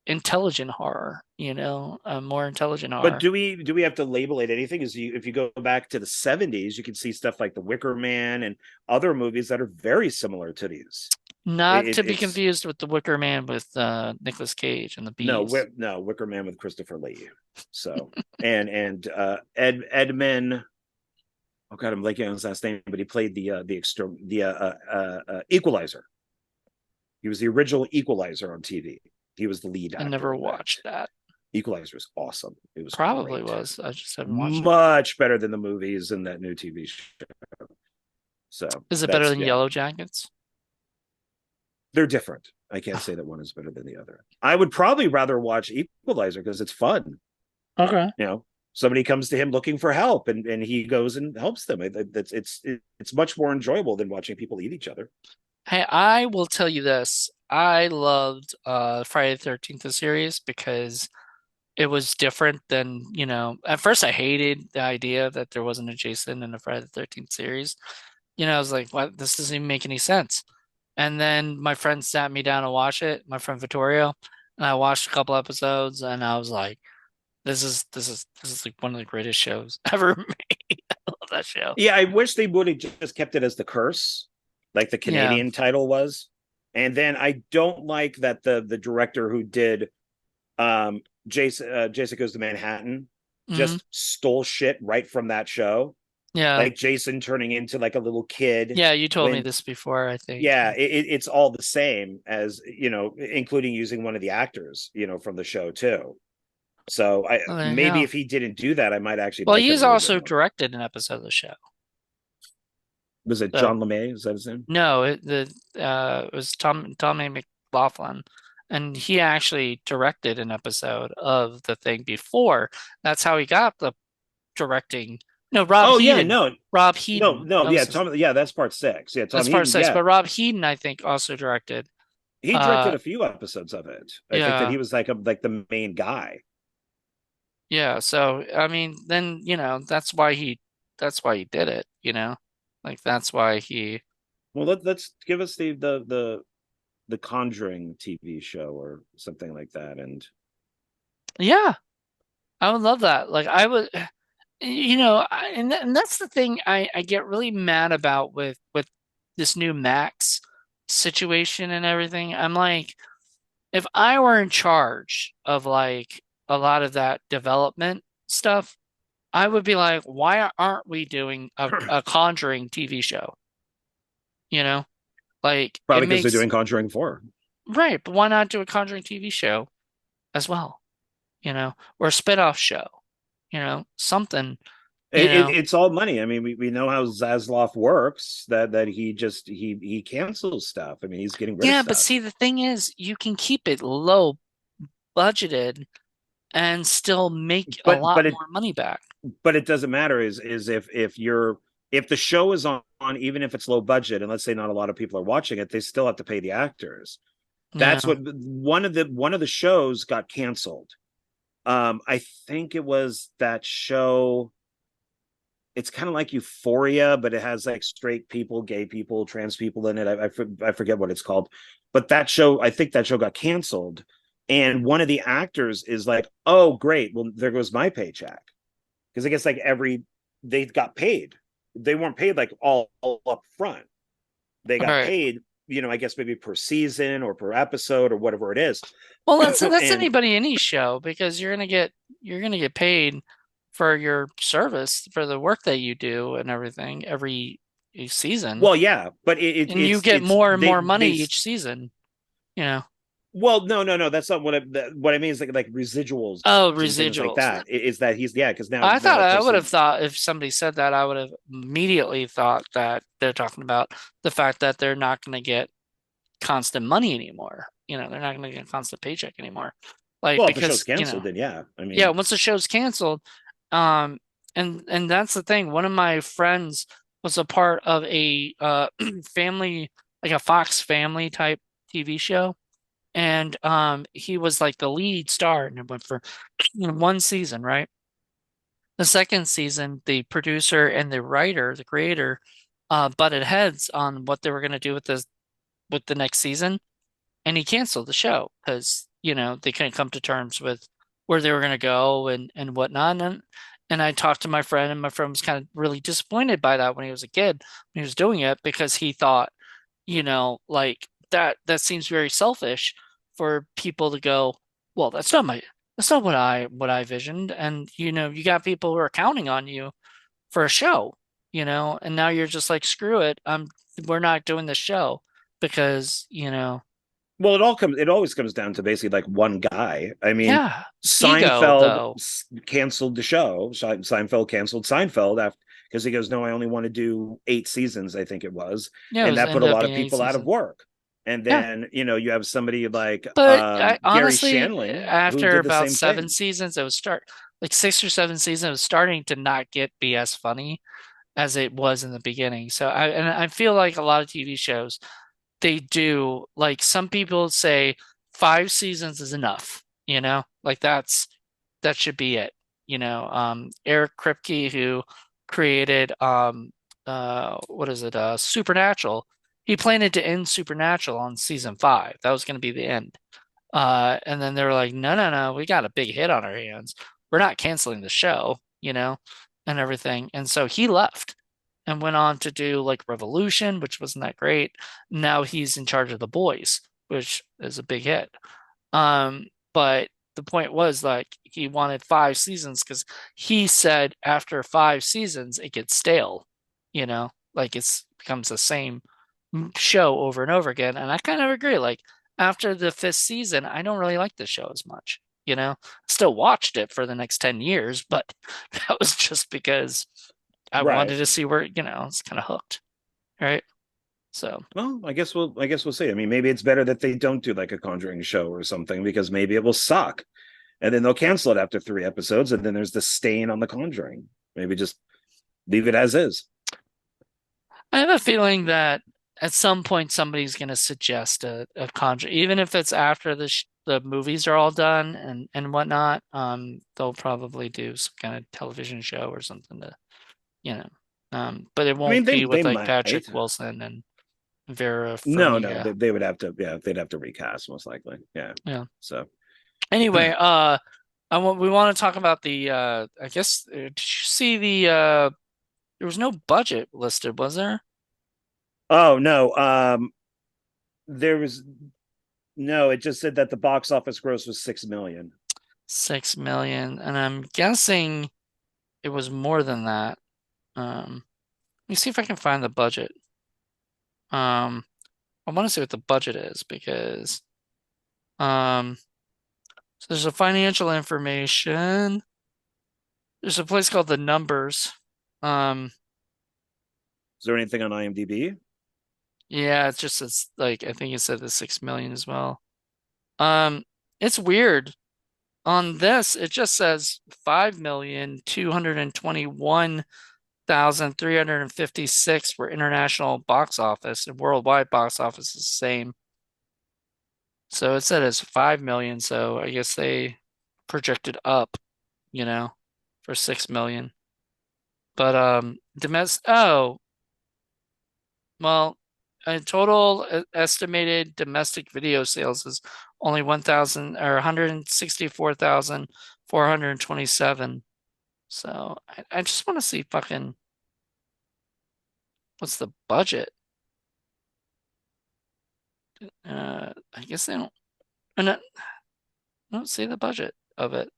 intelligent horror, more intelligent But horror. do we have to label it anything? Is you if you go back to the 70s, you can see stuff like The Wicker Man and other movies that are very similar to these. Not to be It's confused with the Wicker Man with Nicolas Cage and the bees. no Wicker Man with Christopher Lee. So and Edmund. Oh God, I'm blanking on his last name, but he played the Equalizer. He was the original Equalizer on TV. He was the lead I actor never in that. watched that. Equalizer was awesome. It was Probably great. was. I just haven't watched it. Much better than the movies and that new TV show. So Is it better that's than yeah, Yellow Jackets? they're different. I can't say that one is better than the other. I would probably rather watch Equalizer because it's fun. Okay. You know, somebody comes to him looking for help, and he goes and helps them. It's much more enjoyable than watching people eat each other. Hey, I will tell you this. I loved Friday the 13th the series because it was different than, at first I hated the idea that there wasn't a Jason in the Friday the 13th series. I was like, what? This doesn't even make any sense. And then my friend sat me down to watch it, my friend Vittorio, and I watched a couple episodes and I was like, this is like one of the greatest shows ever made. I love that show. Yeah, I wish they would have just kept it as The Curse, like the Yeah. Canadian title was. And then I don't like that the director who did Jason Goes to Manhattan Hmm. just stole shit right from that show. Yeah. Like Jason turning into like a little kid Yeah, you told me when this before, I think. yeah, it's all the same as including using one of the actors from the show too. So I Oh, there you maybe go. if he didn't do that, I might actually Well, like it a he's little bit also more. directed an episode of the show. Was it So John LeMay? Is that his name? no, it was Tommy McLaughlin, and he actually directed an episode of the thing before. That's how he got the directing. No, Rob Oh yeah, Heaton. no, Rob no, Heaton. no, That yeah, was his. Tom, yeah, that's part six. Yeah, Tom That's part Heaton, six. yeah, But Rob Heaton, I think, also directed. he directed Uh, a few episodes of it. I think that he yeah, was like the main guy. yeah. So I mean, then that's why he did it. Like that's why he. Well, let's give us the Conjuring TV show or something like that, and Yeah, I would love that. Like I would. And that's the thing I get really mad about with this new Max situation and everything. I'm like, if I were in charge of like a lot of that development stuff, I would be like, why aren't we doing a Conjuring TV show? You know, like it probably because they're makes doing Conjuring 4. right, but why not do a Conjuring TV show as well? Or a spin-off show, something, you know. It's all money. I mean, we know how Zaslav works. That he just he cancels stuff. I mean, he's getting rid of Yeah, but stuff. see, the thing is, you can keep it low budgeted and still make a But lot but it more money back. but it doesn't matter. Is if the show is on, even if it's low budget, and let's say not a lot of people are watching it, they still have to pay the actors. That's Yeah. what one of the shows got canceled. I think it was that show. It's kind of like Euphoria, but it has like straight people, gay people, trans people in it. I forget what it's called, but I think that show got canceled. And one of the actors is like, "Oh, great! Well, there goes my paycheck." Because I guess like they got paid. They weren't paid like all up front. They All got right. paid, I guess maybe per season or per episode or whatever it is. Well, that's And anybody any show because you're gonna get paid for your service for the work that you do and everything every season, well, yeah, but and you get it's more and more money they each season. You know. well, no, that's not what I mean is like residuals Oh, and things like residuals. that. Is that he's yeah? Because I thought now a I would have person. thought if somebody said that, I would have immediately thought that they're talking about the fact that they're not going to get constant money anymore. They're not going to get a constant paycheck anymore. Like Well, if the show's because, canceled, then yeah. I yeah, mean, once the show's canceled, um, and that's the thing. One of my friends was a part of a family, like a Fox Family type TV show, and he was like the lead star, and it went for one season, right? The second season, the producer and the writer, the creator, butted heads on what they were going to do with the next season, and he canceled the show because they couldn't come to terms with where they were going to go and whatnot. And I talked to my friend, and my friend was kind of really disappointed by that when he was a kid when he was doing it because he thought, like that seems very selfish for people to go, well, that's not what I visioned, and you got people who are counting on you for a show, and now you're just like, screw it, we're not doing the show because, Well, it always comes down to basically like one guy. I mean, yeah, ego Seinfeld though. canceled the show. Seinfeld canceled Seinfeld after, because he goes, no, I only want to do 8 seasons, I think it was, Yeah, it and was that put a ended up lot of being eight people out of seasons. work. And Yeah. then you have somebody like But I Gary honestly, Shandling who after did the about same seven thing. seasons, it was start like 6 or 7 seasons, it was starting to not get BS funny as it was in the beginning. So I feel like a lot of TV shows, they do, like, some people say 5 seasons is enough, like that should be it. Eric Kripke, who created what is it, Supernatural, he planned to end Supernatural on season 5. That was going to be the end. And then they were like, no, no, no, we got a big hit on our hands. We're not canceling the show, and everything. And so he left and went on to do like Revolution, which wasn't that great. Now he's in charge of The Boys, which is a big hit. But the point was, like, he wanted 5 seasons because he said after 5 seasons it gets stale, like it's becomes the same show over and over again. And I kind of agree. Like, after the fifth season, I don't really like the show as much. Still watched it for the next 10 years, but that was just because I Right. wanted to see where, it's kind of hooked, right? So, Well, I guess we'll see. I mean, maybe it's better that they don't do like a Conjuring show or something, because maybe it will suck, and then they'll cancel it after 3 episodes, and then there's the stain on the Conjuring. Maybe just leave it as is. I have a feeling that at some point somebody's going to suggest a Conjure, even if it's after the movies are all done and whatnot. They'll probably do some kind of television show or something to, you know, but it I mean, won't they be they with like might. Patrick Wilson and Vera No, they, Farmiga. they would have to. Yeah, they'd have to recast most likely. Yeah. Yeah. So Anyway, we want to talk about the I guess, did you see there was no budget listed, was there? oh no, there was no. It just said that the box office gross was 6 million. 6 million, and I'm guessing it was more than that. Let me see if I can find the budget. Um, I want to see what the budget is because um, so there's a financial information. There's a place called The Numbers. Um, Is there anything on IMDb? yeah, it's like, I think it said the 6 million as well. Um, it's weird. On this, it just says 5,221,356 for international box office, and worldwide box office is the same. So it said it's 5 million, so I guess they projected up, you know, for 6 million. But well, a total estimated domestic video sales is only 1,000 or 164,427. So I just want to see fucking what's the budget? I guess they don't. I don't see the budget of it,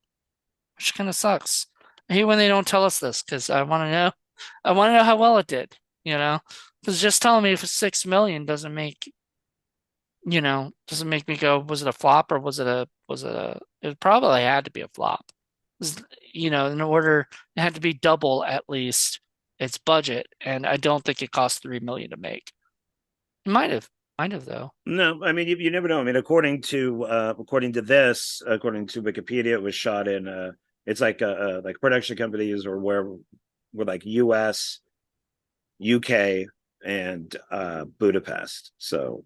which kind of sucks. I hate when they don't tell us this because I want to know. I want to know how well it did. Because just telling me if it's 6 million doesn't make me go, was it a flop or it probably had to be a flop. 'Cause, in order, it had to be double at least its budget, and I don't think it cost 3 million to make. It might have though. No, I mean you never know. I mean, according to Wikipedia, it was shot in it's like production companies or where like US, UK, and Budapest. So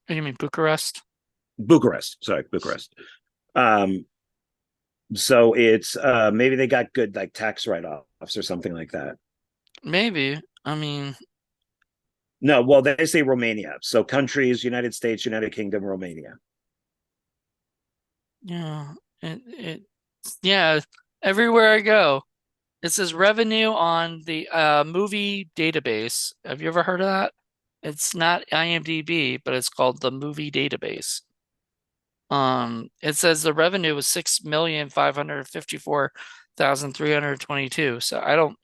You mean Bucharest? Bucharest, sorry, Bucharest. Um, so it's maybe they got good like tax write-offs or something like that. Maybe. I mean, No, well, they say Romania. So countries: United States, United Kingdom, Romania. yeah, it yeah, everywhere I go, it says revenue on the movie database. Have you ever heard of that? It's not IMDb, but it's called the movie database. It says the revenue was 6,554,322. So I don't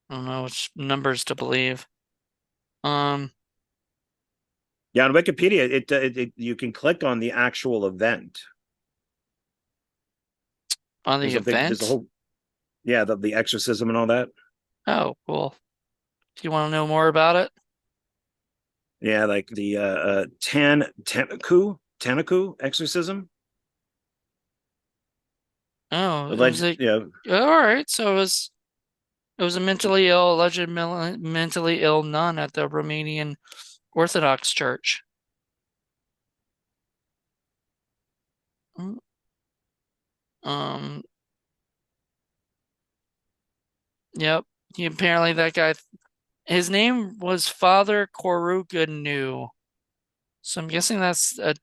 know which numbers to believe. Um, Yeah, on Wikipedia, you can click on the actual event. on the There's a event. whole, yeah, the exorcism and all that. Oh, cool. Do you want to know more about it? Yeah, like the Tanaku exorcism. Oh, it was Alleged, a yeah, all right. So it was a mentally ill, alleged mentally ill nun at the Romanian Orthodox Church. Mm, Um, yep. Apparently that guy, his name was Father Koruganu. So I'm guessing that's a,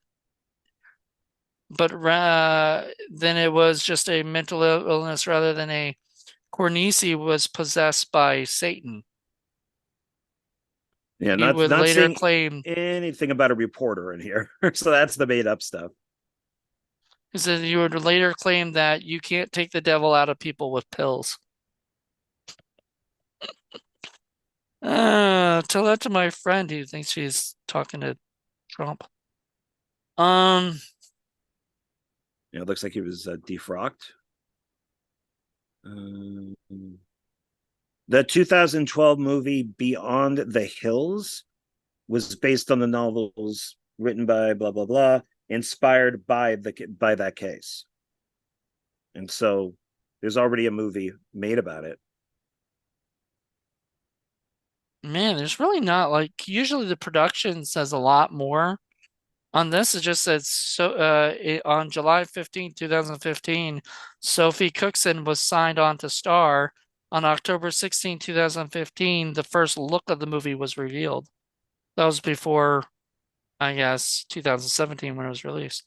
but then it was just a mental illness rather than a Cornisi was possessed by Satan. yeah. He would Not later saying claim, anything about a reporter in here. So that's the made up stuff. he said he would later claim that you can't take the devil out of people with pills. Tell that to my friend who thinks she's talking to Trump. Um, Yeah, it looks like he was defrocked. Um, the 2012 movie Beyond the Hills was based on the novels written by blah blah blah, inspired by that case, and so there's already a movie made about it. man, there's really not like usually the production says a lot more. On this, it just says so. On July 15th, 2015, Sophie Cookson was signed on to star. On October 16th, 2015, the first look of the movie was revealed. That was before, I guess, 2017 when it was released.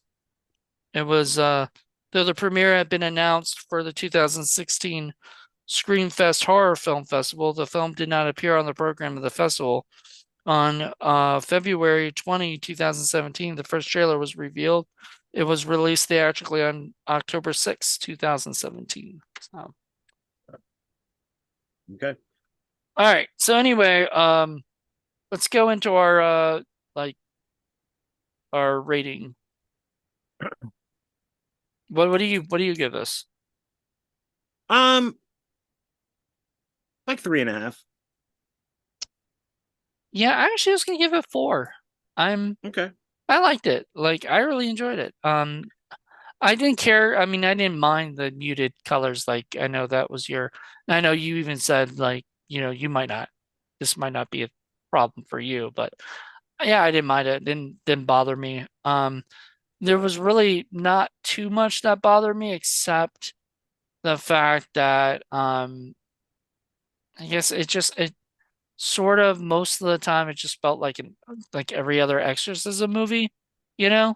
It was though the premiere had been announced for the 2016 Screamfest Horror Film Festival, the film did not appear on the program of the festival. On February 20, 2017, the first trailer was revealed. It was released theatrically on October 6, 2017. So, Okay. all right. So anyway, let's go into our like our rating. What do you give this? Um, like three and a half. Yeah, I actually was gonna give it 4. I'm Okay. I liked it. Like I really enjoyed it. I didn't care. I mean, I didn't mind the muted colors. Like I know that was your. I know you even said like you might not. This might not be a problem for you, but yeah, I didn't mind it. Didn't bother me. There was really not too much that bothered me except the fact that I guess it sort of most of the time it just felt like every other exorcism movie, you know?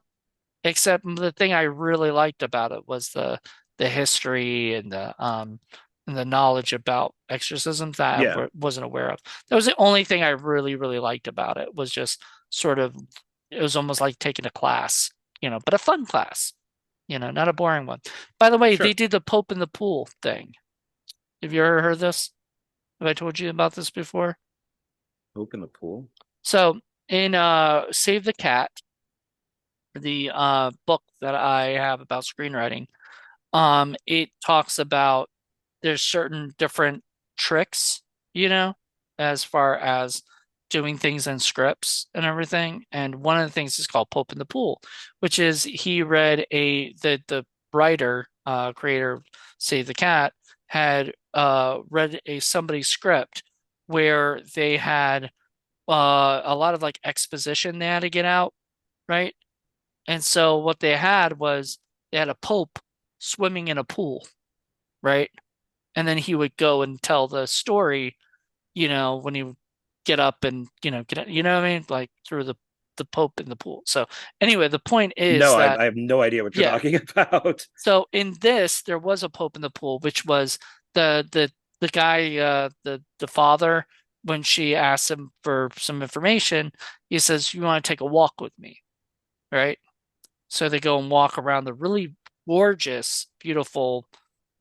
Except the thing I really liked about it was the history and the knowledge about exorcisms that I Yeah. wasn't aware of. That was the only thing I really, really liked about it was just sort of it was almost like taking a class, but a fun class, not a boring one. By the way, they Sure. did the Pope in the pool thing. Have you ever heard this? Have I told you about this before? Open the pool. So in Save the Cat, the book that I have about screenwriting, it talks about there's certain different tricks, as far as doing things in scripts and everything. And one of the things is called Pope in the Pool, which is he read the writer, creator of Save the Cat had read somebody's script where they had a lot of like exposition they had to get out, right? And so what they had was they had a pope swimming in a pool, right? And then he would go and tell the story, when he would get up and, get, what I mean? Like through the pope in the pool. So anyway, the point is No, that, I have no idea what you're yeah. talking about. So in this, there was a pope in the pool, which was the guy, the father, when she asked him for some information, he says, "You want to take a walk with me?" Right? So they go and walk around the really gorgeous, beautiful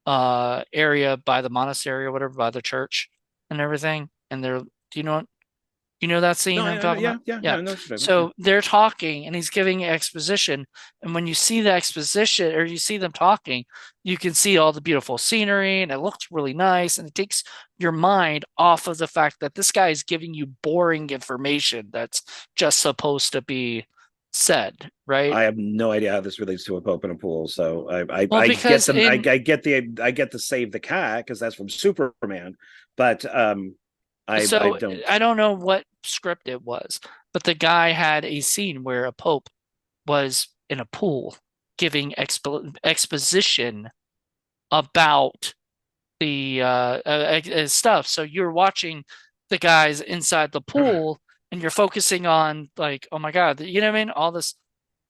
area by the monastery or whatever, by the church and everything. And they're, you know that No, scene I'm I know, talking yeah, about? yeah, yeah, Yeah. I know what you're talking about. Yeah. So they're talking and he's giving exposition. And when you see the exposition or you see them talking, you can see all the beautiful scenery and it looks really nice. And it takes your mind off of the fact that this guy is giving you boring information that's just supposed to be said, right? I have no idea how this relates to a pope in a pool. So Well, I get because them. in I get to save the cat because that's from Superman. But I So don't. I don't know what script it was, but the guy had a scene where a pope was in a pool giving exposition about the stuff. So you're watching the guys inside the pool and you're focusing on like, oh my God, you know what I mean? All this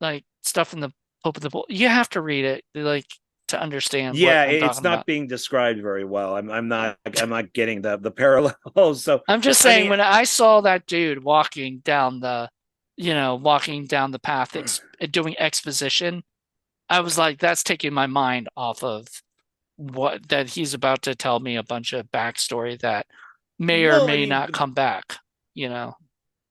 like stuff in the Pope of the Pool. You have to read it like to understand what Yeah, I'm it's talking not about. being described very well. I'm not getting the parallels. So I'm just I saying mean, when I saw that dude walking down the path doing exposition, I was like, that's taking my mind off of what that he's about to tell me a bunch of backstory that may or well, I may mean, not come back, you know.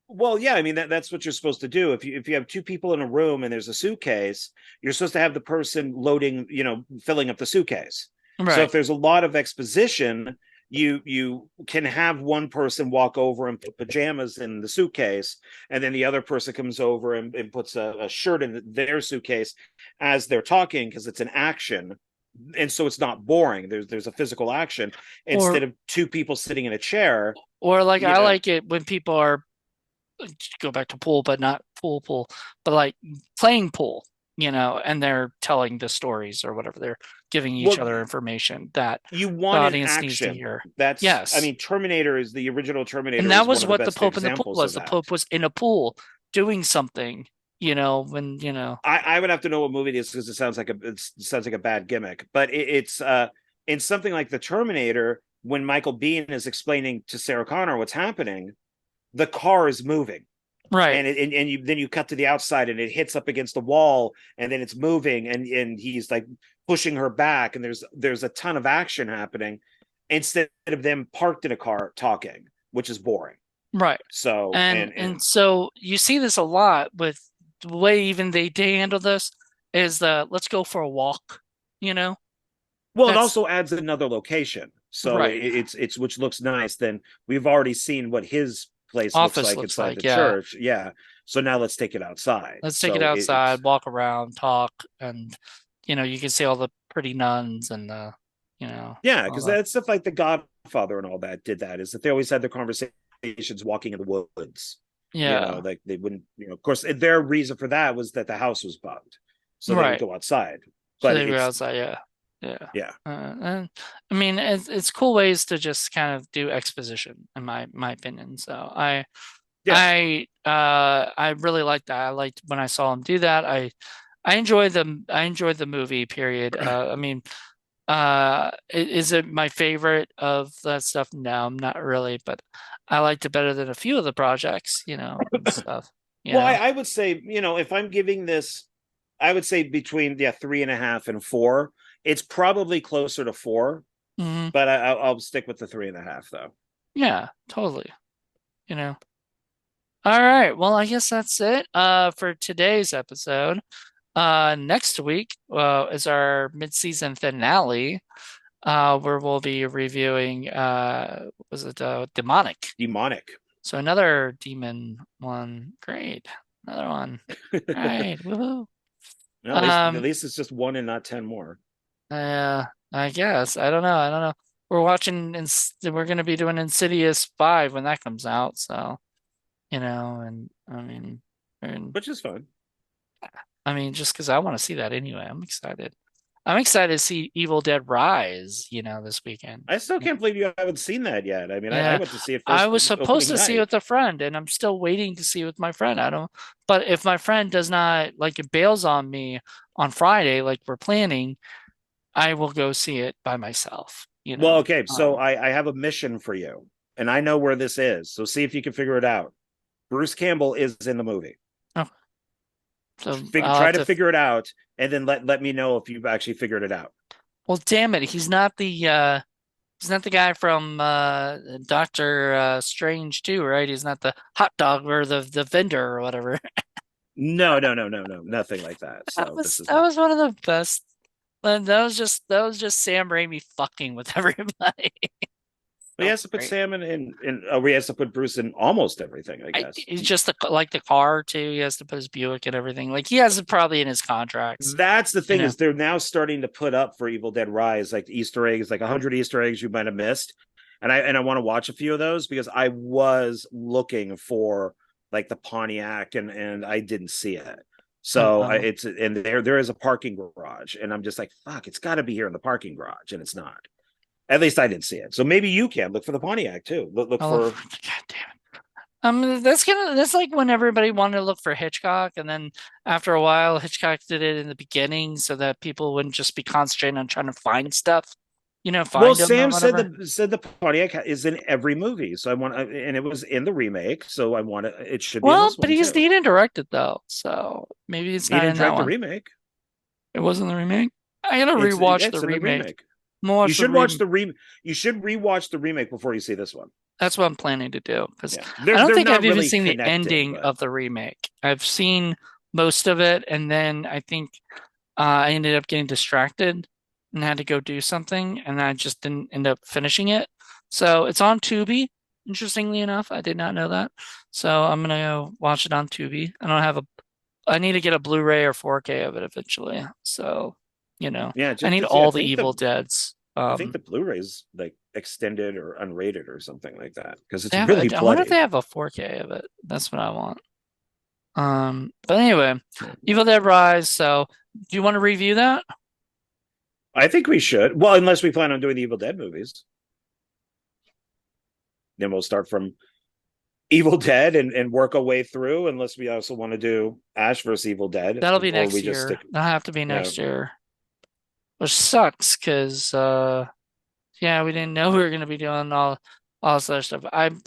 well, yeah, I mean that's what you're supposed to do. If you have two people in a room and there's a suitcase, you're supposed to have the person loading, filling up the suitcase. So Right. if there's a lot of exposition, you can have one person walk over and put pajamas in the suitcase, and then the other person comes over and puts a shirt in their suitcase as they're talking because it's an action. And so it's not boring. There's a physical action Or instead of two people sitting in a chair, or like you I know. like it when people are go back to pool, but not pool, but like playing pool, and they're telling the stories or whatever. They're giving each Well, other information that you the want an audience needs to action. hear. I Yes. mean, Terminator is the original And Terminator that is one was of the what the best Pope in the pool examples was. of The that. Pope was in a pool doing something, when, I would have to know what movie it is because it sounds like a bad gimmick, but it's in something like the Terminator when Michael Biehn is explaining to Sarah Connor what's happening, the car is moving. right. And then you cut to the outside and it hits up against the wall and then it's moving and he's like pushing her back and there's a ton of action happening instead of them parked in a car talking, which is boring. Right. So And and so you see this a lot with the way even they handle this is the let's go for a walk, you know? well, it That's also adds another location. So right. it's which looks nice. Then we've already seen what his place looks Office like looks inside like, the yeah. church. Yeah. So now let's take it outside. Let's take it So outside, it's walk around, talk, and you can see all the pretty nuns and yeah, all because the that's stuff like the Godfather and all that did that is that they always had their conversations walking in the woods. yeah. Like they wouldn't, of course, their reason for that was that the house was bugged. So they would Right. go outside. So But they go it's, outside, yeah. Yeah. yeah, And I mean it's cool ways to just kind of do exposition in my opinion. So yeah. I really liked that. I liked when I saw him do that. I enjoyed the movie, period. I mean, is it my favorite of that stuff? No, not really, but I liked it better than a few of the projects, and stuff, you Well, know. I would say, if I'm giving this, I would say between 3.5 and 4. It's probably closer to 4, Hmm. but I'll stick with the 3.5 though. Yeah, totally. You know. All right. Well, I guess that's it for today's episode. Next week is our mid-season finale, where we'll be reviewing was it Demonic? Demonic. So another demon one. Great. Another one. All right. Woohoo. Well, at Um, least it's just one and not 10 more. uh, I guess. I don't know. I don't know. We're watching, we're going to be doing Insidious 5 when that comes out. So, and and which is fun. just because I want to see that anyway. I'm excited. I'm excited to see Evil Dead Rise, this weekend. I still can't believe you haven't seen that yet. I mean, I Yeah, went to see it I first was supposed opening to see it night. with a friend, and I'm still waiting to see it with my friend. I don't, but if my friend does not like it bails on me on Friday, like we're planning, I will go see it by myself, Well, okay, so I have a mission for you, and I know where this is. So see if you can figure it out. Bruce Campbell is in the movie. Oh, so I'll Try have to to. figure it out, and then let me know if you've actually figured it out. Well, damn it, he's not the guy from Doctor Strange too, right? He's not the hot dog or the vendor or whatever. No, no, no, no, no, nothing like that. That So this was is that not. was one of the best. That was just Sam Raimi fucking with everybody. But he So has to put great. Sam in he has to put Bruce in almost everything, I guess. He's just like the car too. He has to put his Buick and everything. Like he has it probably in his contracts. That's the You thing know. is they're now starting to put up for Evil Dead Rise like Easter eggs, like 100 Easter eggs you might have missed, and I want to watch a few of those because I was looking for like the Pontiac and I didn't see it. Oh So wow. it's and there is a parking garage, and I'm just like, fuck, it's got to be here in the parking garage, and it's not. At least I didn't see it. So maybe you can look for the Pontiac too. Look I love. for God damn it. That's like when everybody wanted to look for Hitchcock, and then after a while, Hitchcock did it in the beginning so that people wouldn't just be concentrating on trying to find stuff, well, find them or Sam said whatever. the Pontiac is in every movie, so I want, and it was in the remake, so I want it should be in Well, this but one too. he didn't direct it though, so maybe it's He not in didn't that direct the one. remake. It wasn't the remake. I gotta rewatch It's the in the remake. remake. I'm gonna You watch the should watch remake. the re. You should rewatch the remake before you see this one. That's what I'm planning to do because Yeah, I don't they're think I've not even really seen the connected, ending but of the remake. I've seen most of it, and then I think I ended up getting distracted and had to go do something, and I just didn't end up finishing it. So it's on Tubi. Interestingly enough, I did not know that. So I'm gonna go watch it on Tubi. I don't have a. I need to get a Blu-ray or 4K of it eventually. So, yeah, I need just yeah. all the Evil Deads. I think the Blu-ray's like extended or unrated or something like that because They it's have. really I wonder if they bloody. have a 4K of it. That's what I want. But anyway, Evil Dead Rise. So, do you want to review that? I think we should. Well, unless we plan on doing the Evil Dead movies, then we'll start from Evil Dead and work our way through. Unless we also want to do Ash versus Evil Dead, That'll be or we next just year. stick. That'll have to be Yeah, next year, which sucks because yeah, we didn't know we were gonna be doing all this other stuff. I've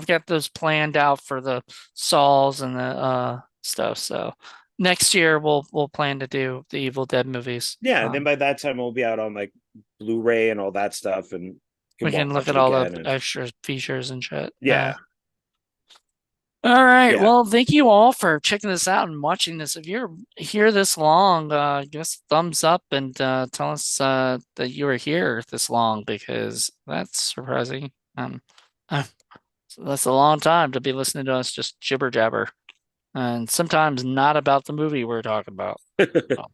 got those planned out for the Sauls and the stuff. So next year we'll plan to do the Evil Dead movies. yeah. And then by that time, we'll be out on like Blu-ray and all that stuff, and can We can look watch at it all the again. And extra features and shit. Yeah. yeah, All right. yeah, Well, thank you all for checking this out and watching this. If you're here this long, give us a thumbs up and tell us that you were here this long because that's surprising. Uh, so that's a long time to be listening to us just jibber jabber and sometimes not about the movie we're talking about. So,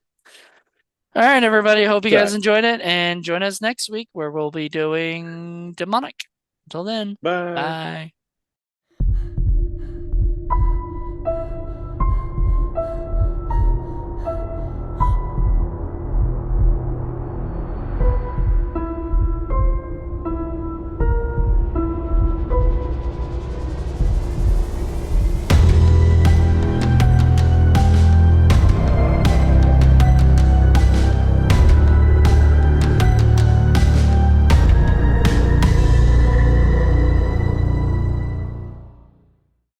all right, everybody. Hope you guys right. enjoyed it and join us next week where we'll be doing Demonic. Until then, Bye. bye.